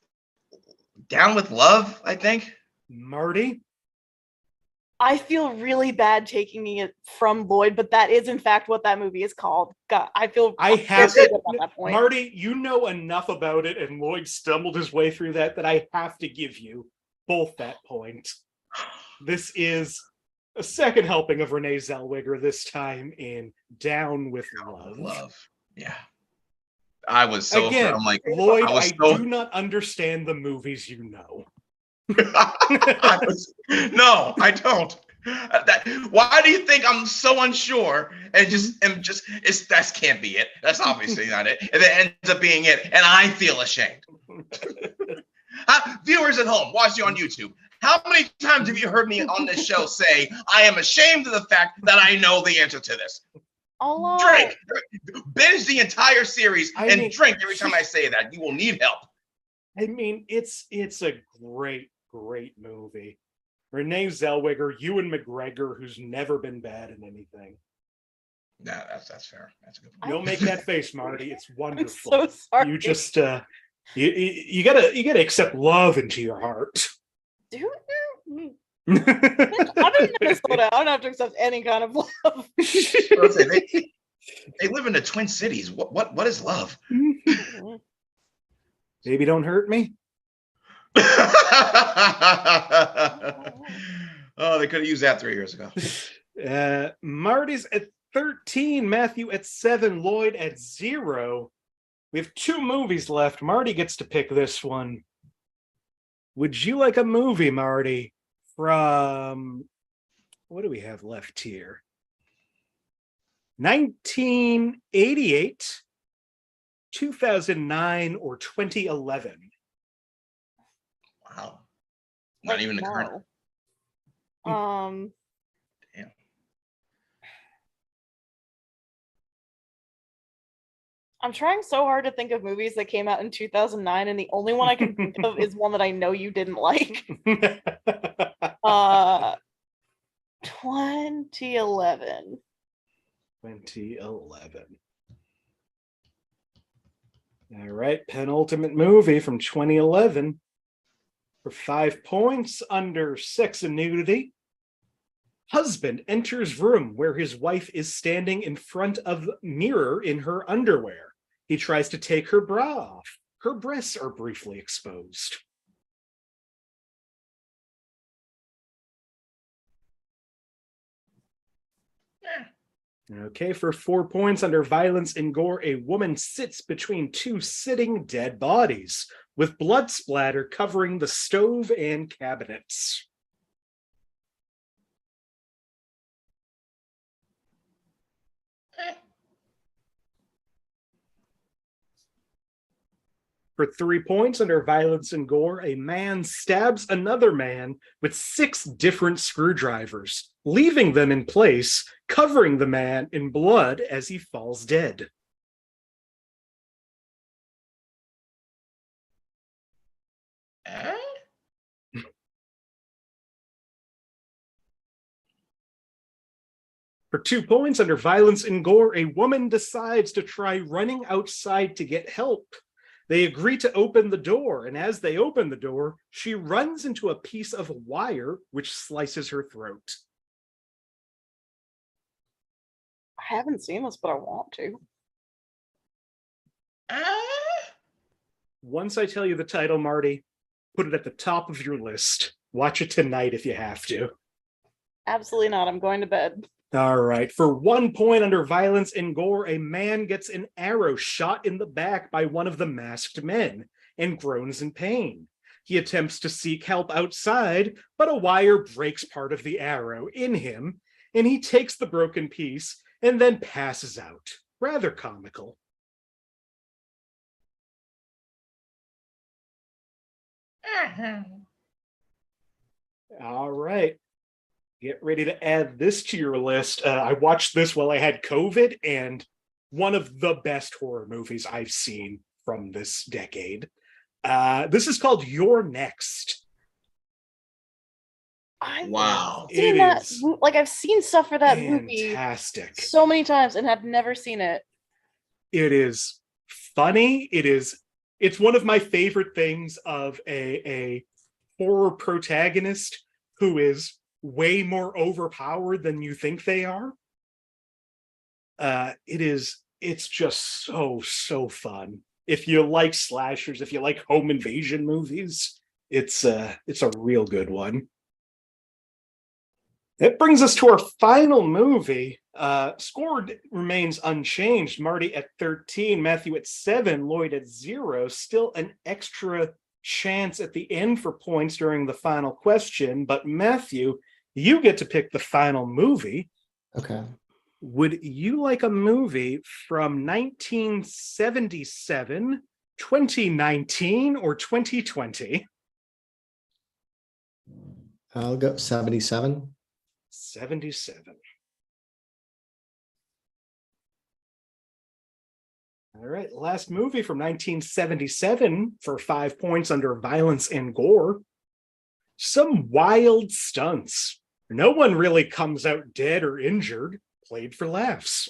love, I think? Marty? I feel really bad taking it from Lloyd, but that is in fact what that movie is called. God, I have to at that point. Marty, you know enough about it, and Lloyd stumbled his way through that I have to give you both that point. This is a second helping of Renee Zellweger, this time in Down with Love. Yeah. I was so again, I'm like, Lloyd, I do not understand the movies you know. No, I don't. Why do you think I'm so unsure and that can't be it. That's obviously not it. And it ends up being it, and I feel ashamed. Viewers at home, watching on YouTube, how many times have you heard me on this show say I am ashamed of the fact that I know the answer to this? Oh, drink, binge the entire series and drink every time I say that. You will need help. I mean, it's a great movie. Renee Zellweger, Ewan McGregor, who's never been bad in anything. Yeah, that's fair. That's a good point. Don't make that face, Marty. It's wonderful. I'm so sorry. You just you gotta accept love into your heart. Do you? I'm in Minnesota. I don't have to accept any kind of love. They live in the Twin Cities. What is love? Baby, don't hurt me. Oh, they could have used that 3 years ago. Marty's at 13, Matthew at 7, Lloyd at 0. We have 2 movies left. Marty gets to pick this one. Would you like a movie, Marty, from, what do we have left here? 1988, 2009, or 2011? Wow. Not even the current. Damn. I'm trying so hard to think of movies that came out in 2009, and the only one I can think of is one that I know you didn't like. 2011. 2011. All right, penultimate movie from 2011. For 5 points under sex and nudity. Husband enters room where his wife is standing in front of mirror in her underwear. He tries to take her bra off. Her breasts are briefly exposed. Okay, for 4 points under violence and gore, a woman sits between 2 sitting dead bodies, with blood splatter covering the stove and cabinets. For 3 points under violence and gore, a man stabs another man with 6 different screwdrivers, leaving them in place, covering the man in blood as he falls dead. For 2 points under violence and gore, a woman decides to try running outside to get help. They agree to open the door, and as they open the door, she runs into a piece of wire which slices her throat. I haven't seen this, but I want to. Once I tell you the title, Marty, put it at the top of your list. Watch it tonight if you have to. Absolutely not. I'm going to bed. All right. For 1 point under violence and gore, a man gets an arrow shot in the back by one of the masked men and groans in pain. He attempts to seek help outside, but a wire breaks part of the arrow in him, and he takes the broken piece and then passes out. Rather comical. All right. Get ready to add this to your list. I watched this while I had COVID, and one of the best horror movies I've seen from this decade. This is called You're Next. Wow. I've seen that. Like, I've seen stuff for that movie fantastic so many times and have never seen it. It is funny. It's one of my favorite things of a horror protagonist who is way more overpowered than you think they are. It's just so fun. If you like slashers, if you like home invasion movies, it's a real good one. That brings us to our final movie. Score remains unchanged. Marty at 13, Matthew at 7, Lloyd at 0. Still an extra chance at the end for points during the final question. But Matthew, you get to pick the final movie. Okay. Would you like a movie from 1977, 2019, or 2020? I'll go 77. 77. All right, last movie from 1977 for 5 points under violence and gore. Some wild stunts. No one really comes out dead or injured. Played for laughs.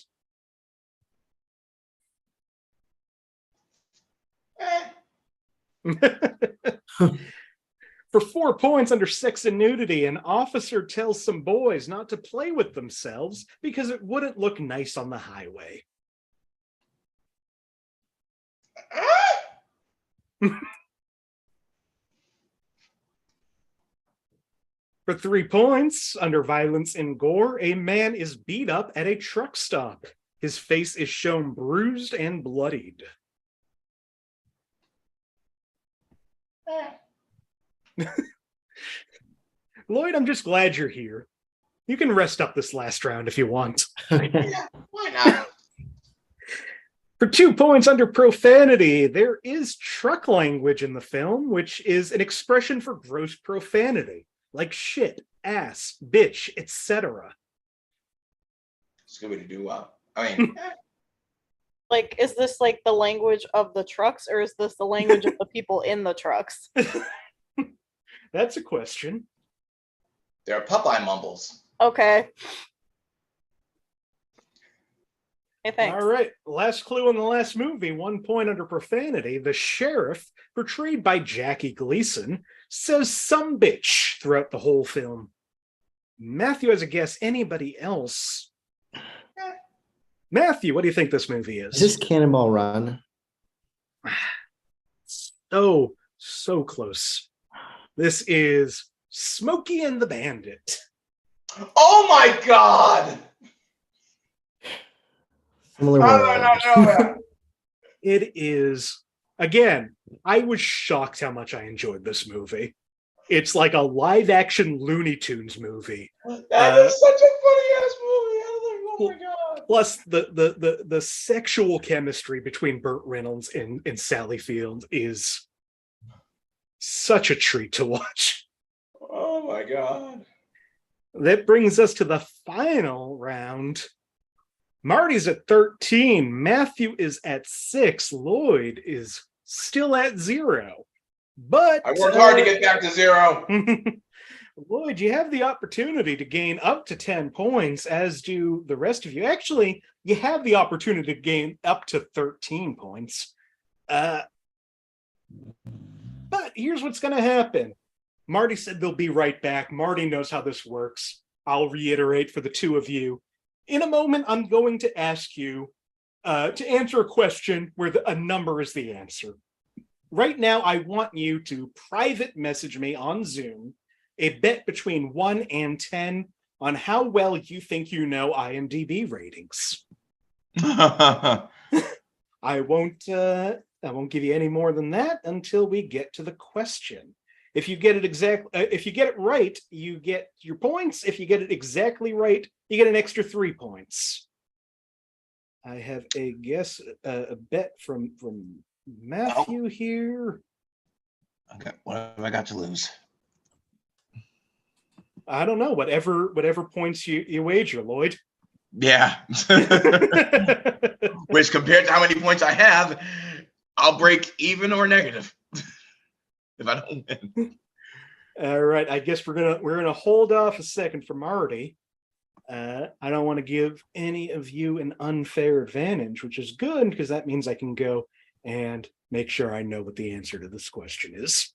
For 4 points under sex and nudity, an officer tells some boys not to play with themselves because it wouldn't look nice on the highway. For 3 points under violence and gore, a man is beat up at a truck stop. His face is shown bruised and bloodied. Lloyd, I'm just glad you're here. You can rest up this last round if you want. Okay. Yeah, why not? For 2 points under profanity, there is truck language in the film, which is an expression for gross profanity, like shit, ass, bitch, etc. Scooby Doo. I mean, Like, is this like the language of the trucks, or is this the language of the people in the trucks? That's a question. they're Popeye mumbles. Okay. Hey, thanks. All right, last clue in the last movie, 1 point under profanity. The sheriff, portrayed by Jackie Gleason, says some bitch throughout the whole film. Matthew has a guess. Anybody else? Matthew, what do you think this movie is? Is this Cannonball Run? So close. This is Smokey and the Bandit. Oh my God! Similar How did world. I not know that? It is, again, I was shocked how much I enjoyed this movie. It's like a live action Looney Tunes movie. That is such a funny ass movie. I was like, oh my God. Plus the sexual chemistry between Burt Reynolds and Sally Field is such a treat to watch. Oh my God. That brings us to the final round. Marty's at 13. Matthew is at 6. Lloyd is still at 0. But I worked hard to get back to 0. Lloyd, you have the opportunity to gain up to 10 points, as do the rest of you. Actually, you have the opportunity to gain up to 13 points. But here's what's going to happen. Marty said they'll be right back. Marty knows how this works. I'll reiterate for the two of you. In a moment, I'm going to ask you to answer a question where a number is the answer. Right now, I want you to private message me on Zoom a bet between 1 and 10 on how well you think you know IMDb ratings. I won't give you any more than that until we get to the question. If you get it if you get it right, you get your points. If you get it exactly right, you get an extra 3 points. I have a bet from Matthew here. Okay, what have I got to lose? I don't know. Whatever points you wager, Lloyd. Yeah. Which compared to how many points I have, I'll break even or negative if I don't win. All right. I guess we're gonna hold off a second for Marty. I don't want to give any of you an unfair advantage, which is good because that means I can go and make sure I know what the answer to this question is.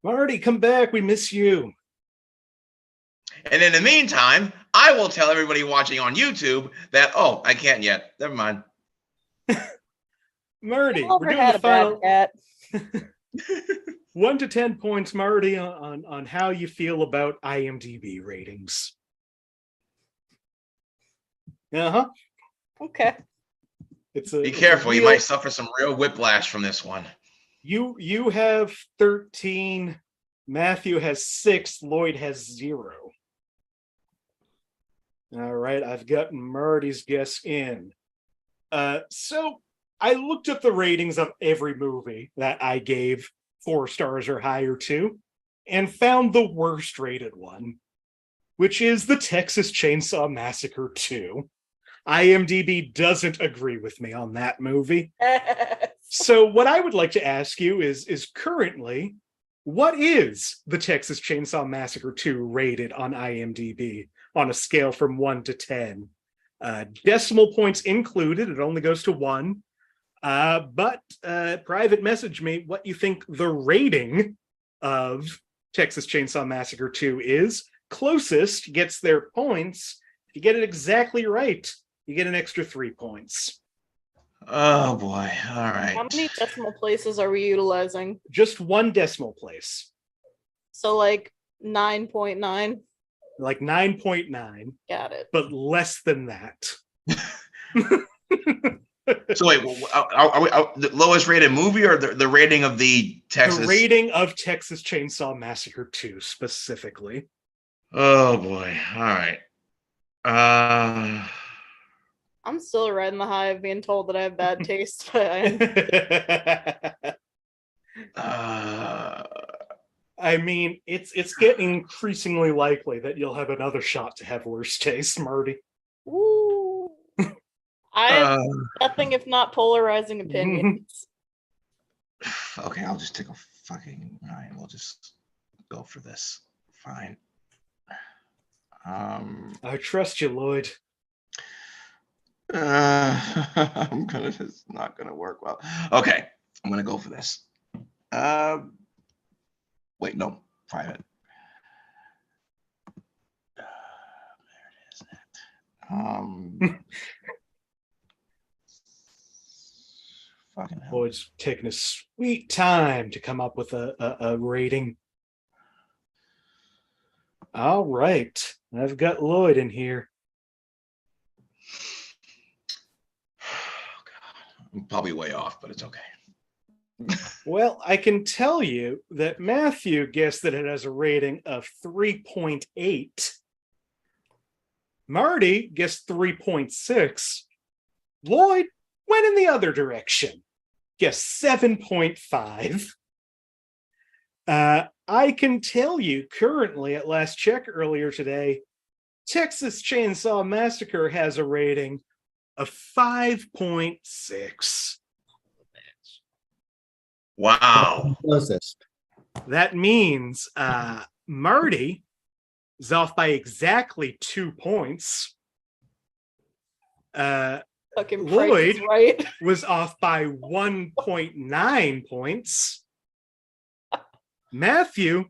Marty, come back. We miss you. And in the meantime, I will tell everybody watching on YouTube that, oh, I can't yet. Never mind. Marty, we're doing the final 1 to 10 points, Marty, on how you feel about IMDb ratings. Okay. Be careful. You might suffer some real whiplash from this one. You have 13. Matthew has 6. Lloyd has 0. All right, I've gotten Marty's guess in. So I looked at the ratings of every movie that I gave 4 stars or higher to, and found the worst rated one, which is the Texas Chainsaw Massacre 2. IMDb doesn't agree with me on that movie. So what I would like to ask you is currently, what is the Texas Chainsaw Massacre 2 rated on IMDb on a scale from 1 to 10? Decimal points included. It only goes to 1. But private message me what you think the rating of Texas Chainsaw Massacre 2 is. Closest gets their points. If you get it exactly right, you get an extra 3 points. Oh boy. All right. How many decimal places are we utilizing? Just 1 decimal place. So like 9.9. Like 9.9. Got it. But less than that. So wait, are we the lowest rated movie or the rating of the Texas? The rating of Texas Chainsaw Massacre 2 specifically. Oh boy. All right. I'm still riding the high of being told that I have bad taste. I mean, it's getting increasingly likely that you'll have another shot to have worse taste, Marty. Ooh. I have nothing if not polarizing opinions. Okay, I'll just take a fucking. All right, we'll just go for this. Fine. I trust you, Lloyd. It's not gonna work well. Okay, I'm gonna go for this. Wait, no, private. There it is. Fucking hell. Lloyd's taking a sweet time to come up with a rating. All right, I've got Lloyd in here. Oh God, I'm probably way off, but it's okay. Well, I can tell you that Matthew guessed that it has a rating of 3.8. Marty guessed 3.6. Lloyd went in the other direction. Guessed 7.5. I can tell you currently, at last check earlier today, Texas Chainsaw Massacre has a rating of 5.6. Wow. Closest. That means Marty is off by exactly 2 points. Fucking Lloyd right. was off by 1.9 points. Matthew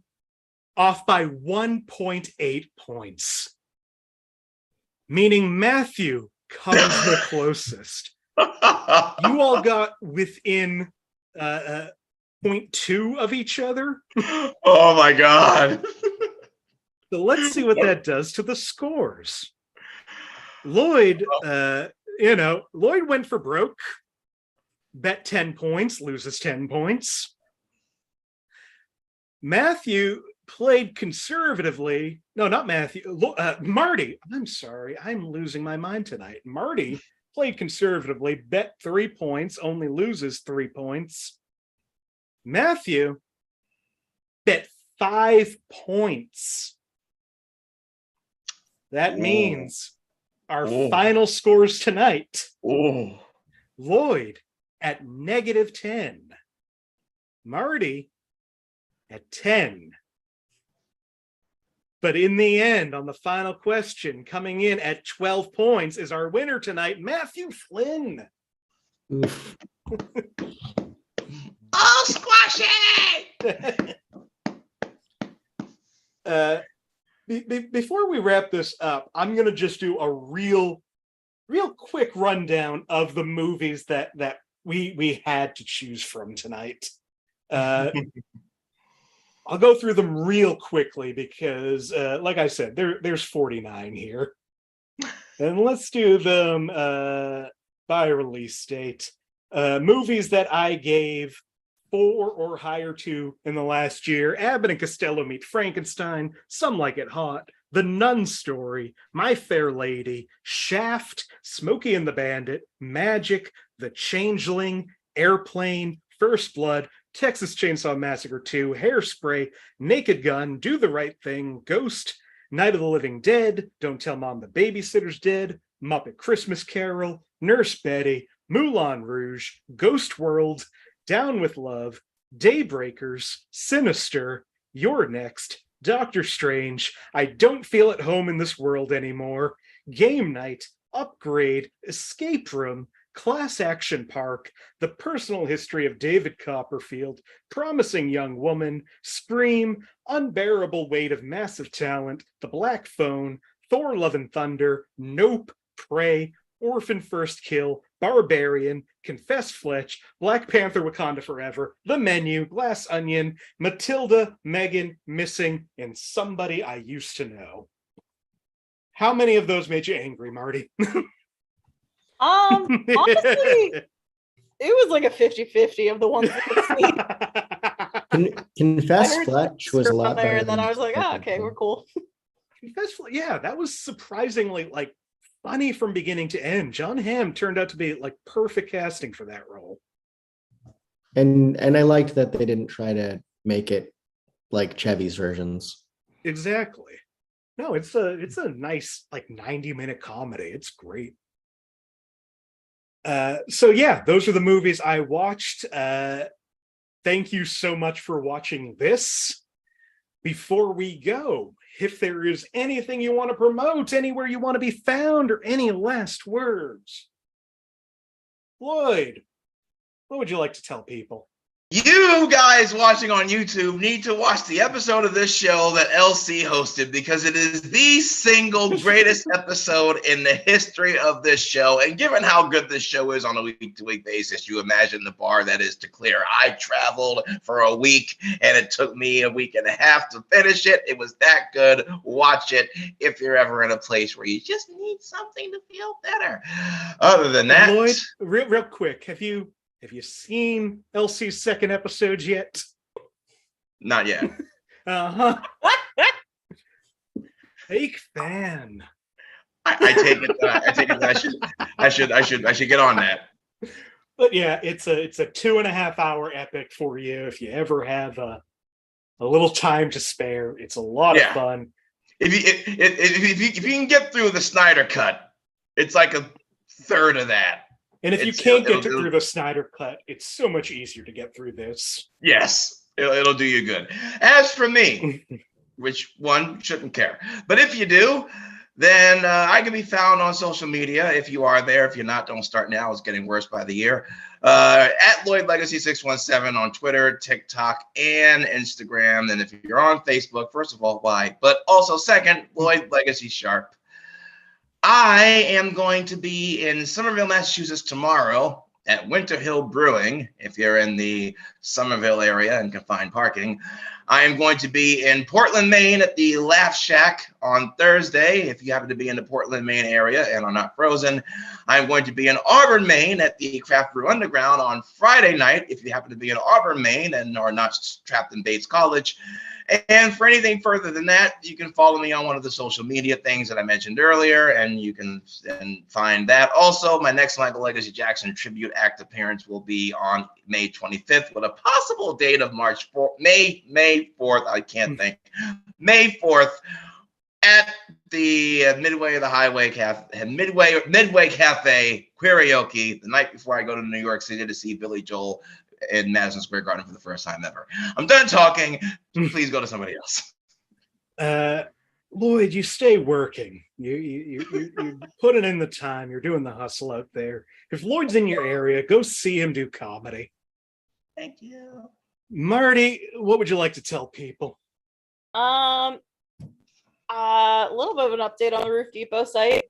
off by 1.8 points. Meaning Matthew comes the closest. You all got within 0.2 of each other. Oh my God. So let's see what that does to the scores. Lloyd, Lloyd went for broke. Bet 10 points, loses 10 points. Matthew played conservatively. No, not Matthew. Marty. I'm sorry. I'm losing my mind tonight. Marty played conservatively, bet 3 points, only loses 3 points. Matthew bet 5 points. That means our final scores tonight. Lloyd at -10. Marty at 10. But in the end, on the final question, coming in at 12 points is our winner tonight, Matthew Flynn. Oh, squashy! Before we wrap this up, I'm going to just do a real quick rundown of the movies that we had to choose from tonight. I'll go through them real quickly because, like I said, there's 49 here. And let's do them by release date. Movies that I gave 4 or higher to in the last year: Abbott and Costello Meet Frankenstein, Some Like It Hot, The Nun Story, My Fair Lady, Shaft, Smokey and the Bandit, Magic, The Changeling, Airplane, First Blood, Texas Chainsaw Massacre 2, Hairspray, Naked Gun, Do the Right Thing, Ghost, Night of the Living Dead, Don't Tell Mom the Babysitter's Dead, Muppet Christmas Carol, Nurse Betty, Moulin Rouge, Ghost World, Down with Love, Daybreakers, Sinister, You're Next, Doctor Strange, I Don't Feel at Home in This World Anymore, Game Night, Upgrade, Escape Room, Class Action Park, The Personal History of David Copperfield, Promising Young Woman, Scream, Unbearable Weight of Massive Talent, The Black Phone, Thor Love and Thunder, Nope, Prey, Orphan First Kill, Barbarian, Confess Fletch, Black Panther Wakanda Forever, The Menu, Glass Onion, Matilda, Megan, Missing, and Somebody I Used to Know. How many of those made you angry, Marty? Honestly, it was like a 50-50 of the ones that I've seen. Confess Fletch was a lot there, better. and then I was like, oh, okay, we're cool. Confess Fletch, yeah, that was surprisingly funny from beginning to end. John Hamm turned out to be perfect casting for that role. And I liked that they didn't try to make it like Chevy's versions. Exactly. No, it's a nice 90-minute comedy. It's great. So yeah, those are the movies I watched. Thank you so much for watching this. Before we go, if there is anything you want to promote, anywhere you want to be found, or any last words, Lloyd, what would you like to tell people? You guys watching on YouTube need to watch the episode of this show that LC hosted, because it is the single greatest episode in the history of this show. And given how good this show is on a week-to-week basis, you imagine the bar that is to clear. I traveled for a week and it took me a week and a half to finish it. It was that good. Watch it if you're ever in a place where you just need something to feel better. Other than that, Lloyd, real quick, have you seen LC's second episode yet? Not yet. Uh-huh. Fake fan. I take it. I should get on that. But yeah, it's a 2.5-hour epic for you if you ever have a little time to spare. It's a lot of fun. If you can get through the Snyder cut, it's like a third of that. And if you can't get through the Snyder cut, it's so much easier to get through this. Yes, it'll do you good. As for me, which one shouldn't care, but if you do, then I can be found on social media. If you are there, if you're not, don't start now. It's getting worse by the year. At Lloyd Legacy 617 on Twitter, TikTok, and Instagram. And if you're on Facebook, first of all, why? But also, second, Lloyd Legacy Sharp. I am going to be in Somerville, Massachusetts tomorrow at Winter Hill Brewing, if you're in the Somerville area and can find parking. I am going to be in Portland, Maine at the Laugh Shack on Thursday, if you happen to be in the Portland, Maine area and are not frozen. I'm going to be in Auburn, Maine at the Craft Brew Underground on Friday night, if you happen to be in Auburn, Maine and are not trapped in Bates College. And for anything further than that, you can follow me on one of the social media things that I mentioned earlier, and you can find that. Also, my next Michael Legacy Jackson tribute act appearance will be on May 25th with a possible date of March 4th, May 4th. I can't think. May 4th at the Midway of the Highway Cafe, Midway Cafe, Karaoke, the night before I go to New York City to see Billy Joel in Madison Square Garden for the first time ever. I'm done talking. Please go to somebody else. Lloyd, you stay working. You're putting in the time. You're doing the hustle out there. If Lloyd's in your area, go see him do comedy. Thank you. Marty, what would you like to tell people? A little bit of an update on the Roof Depot site.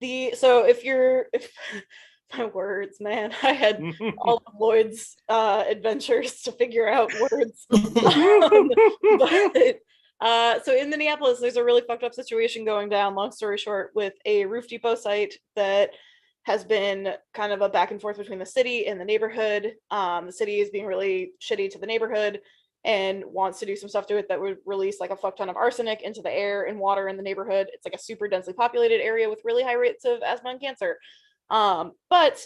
If my words, man, I had all of Lloyd's adventures to figure out words. So in Minneapolis, there's a really fucked up situation going down, long story short, with a Roof Depot site that has been kind of a back and forth between the city and the neighborhood. The city is being really shitty to the neighborhood and wants to do some stuff to it that would release like a fuck ton of arsenic into the air and water in the neighborhood. It's like a super densely populated area with really high rates of asthma and cancer. But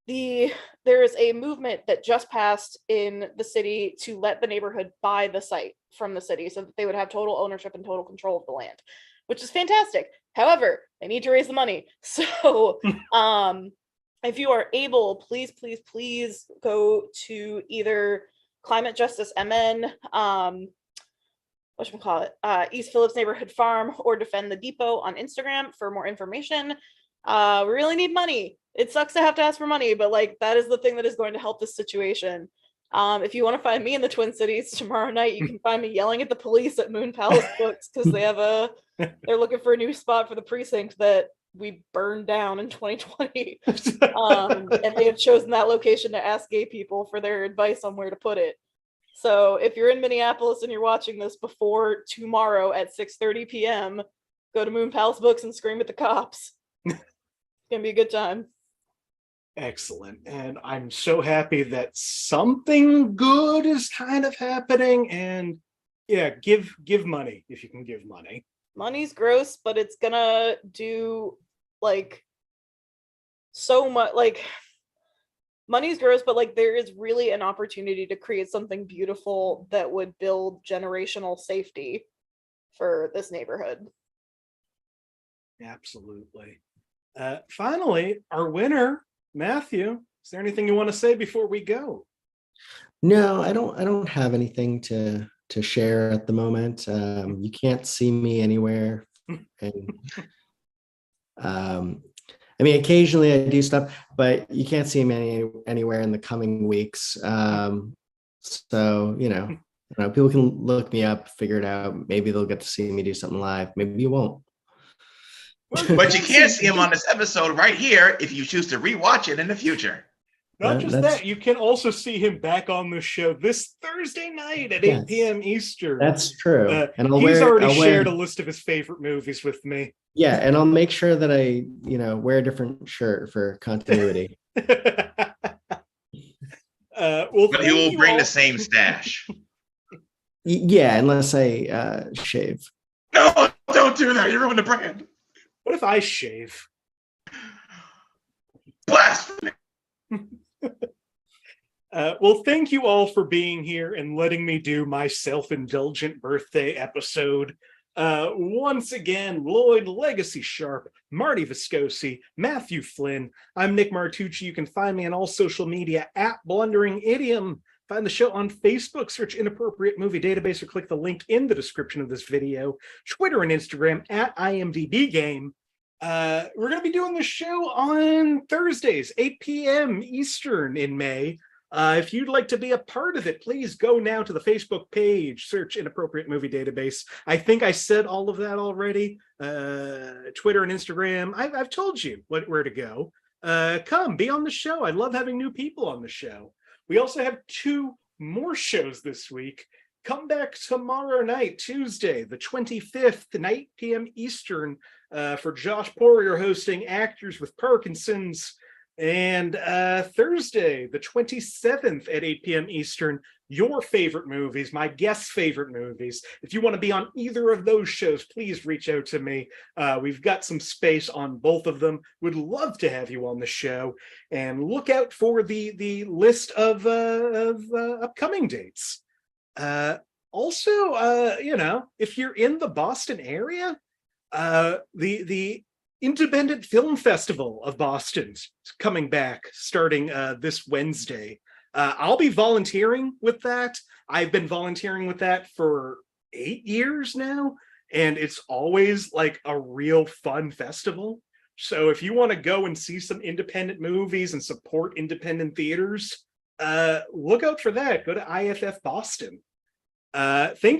there is a movement that just passed in the city to let the neighborhood buy the site from the city so that they would have total ownership and total control of the land, which is fantastic. However, they need to raise the money. So if you are able, please go to either Climate Justice MN, East Phillips Neighborhood Farm, or Defend the Depot on Instagram for more information. We really need money. It sucks to have to ask for money, but like that is the thing that is going to help this situation. If you want to find me in the Twin Cities tomorrow night, you can find me yelling at the police at Moon Palace Books because they're looking for a new spot for the precinct that we burned down in 2020. And they have chosen that location to ask gay people for their advice on where to put it. So if you're in Minneapolis and you're watching this before tomorrow at 6:30 p.m., go to Moon Palace Books and scream at the cops. It's gonna be a good time. Excellent. And I'm so happy that something good is kind of happening. And yeah, give money if you can give money. Money's gross, but it's gonna do like so much. Like money's gross, but like there is really an opportunity to create something beautiful that would build generational safety for this neighborhood. Absolutely. Finally, our winner, Matthew. Is there anything you want to say before we go? No, I don't have anything to share at the moment. You can't see me anywhere, and I mean, occasionally I do stuff, but you can't see me anywhere in the coming weeks. So people can look me up, figure it out. Maybe they'll get to see me do something live. Maybe you won't. But you can see him on this episode right here if you choose to rewatch it in the future. Not just that, you can also see him back on the show this Thursday night at 8 p.m. Eastern. That's true. And he's already shared a list of his favorite movies with me. Yeah, and I'll make sure that I, wear a different shirt for continuity. But he will bring the same stash. Yeah, unless I shave. No, don't do that. You ruin the brand. What if I shave? Blasphemy. Well, thank you all for being here and letting me do my self-indulgent birthday episode. Once again, Lloyd, Legacy Sharp, Marty Viscosi, Matthew Flynn. I'm Nick Martucci. You can find me on all social media at Blundering Idiom. Find the show on Facebook, search Inappropriate Movie Database, or click the link in the description of this video. Twitter and Instagram at IMDb Game. We're going to be doing the show on Thursdays, 8 p.m. Eastern in May. If you'd like to be a part of it, please go now to the Facebook page, search Inappropriate Movie Database. I think I said all of that already. Twitter and Instagram, I've told you where to go. come be on the show. I love having new people on the show. We also have 2 more shows this week. Come back tomorrow night, Tuesday, the 25th, 9 p.m. Eastern, for Josh Poirier hosting Actors with Parkinson's. And Thursday, the 27th at 8 p.m. Eastern, your favorite movies, my guests' favorite movies. If you want to be on either of those shows, please reach out to me. We've got some space on both of them. Would love to have you on the show. And look out for the list of upcoming dates. Also, if you're in the Boston area, the Independent Film Festival of Boston is coming back starting this Wednesday. I'll be volunteering with that. I've been volunteering with that for 8 years now, and it's always like a real fun festival. So if you want to go and see some independent movies and support independent theaters, look out for that. Go to IFF Boston. Thank you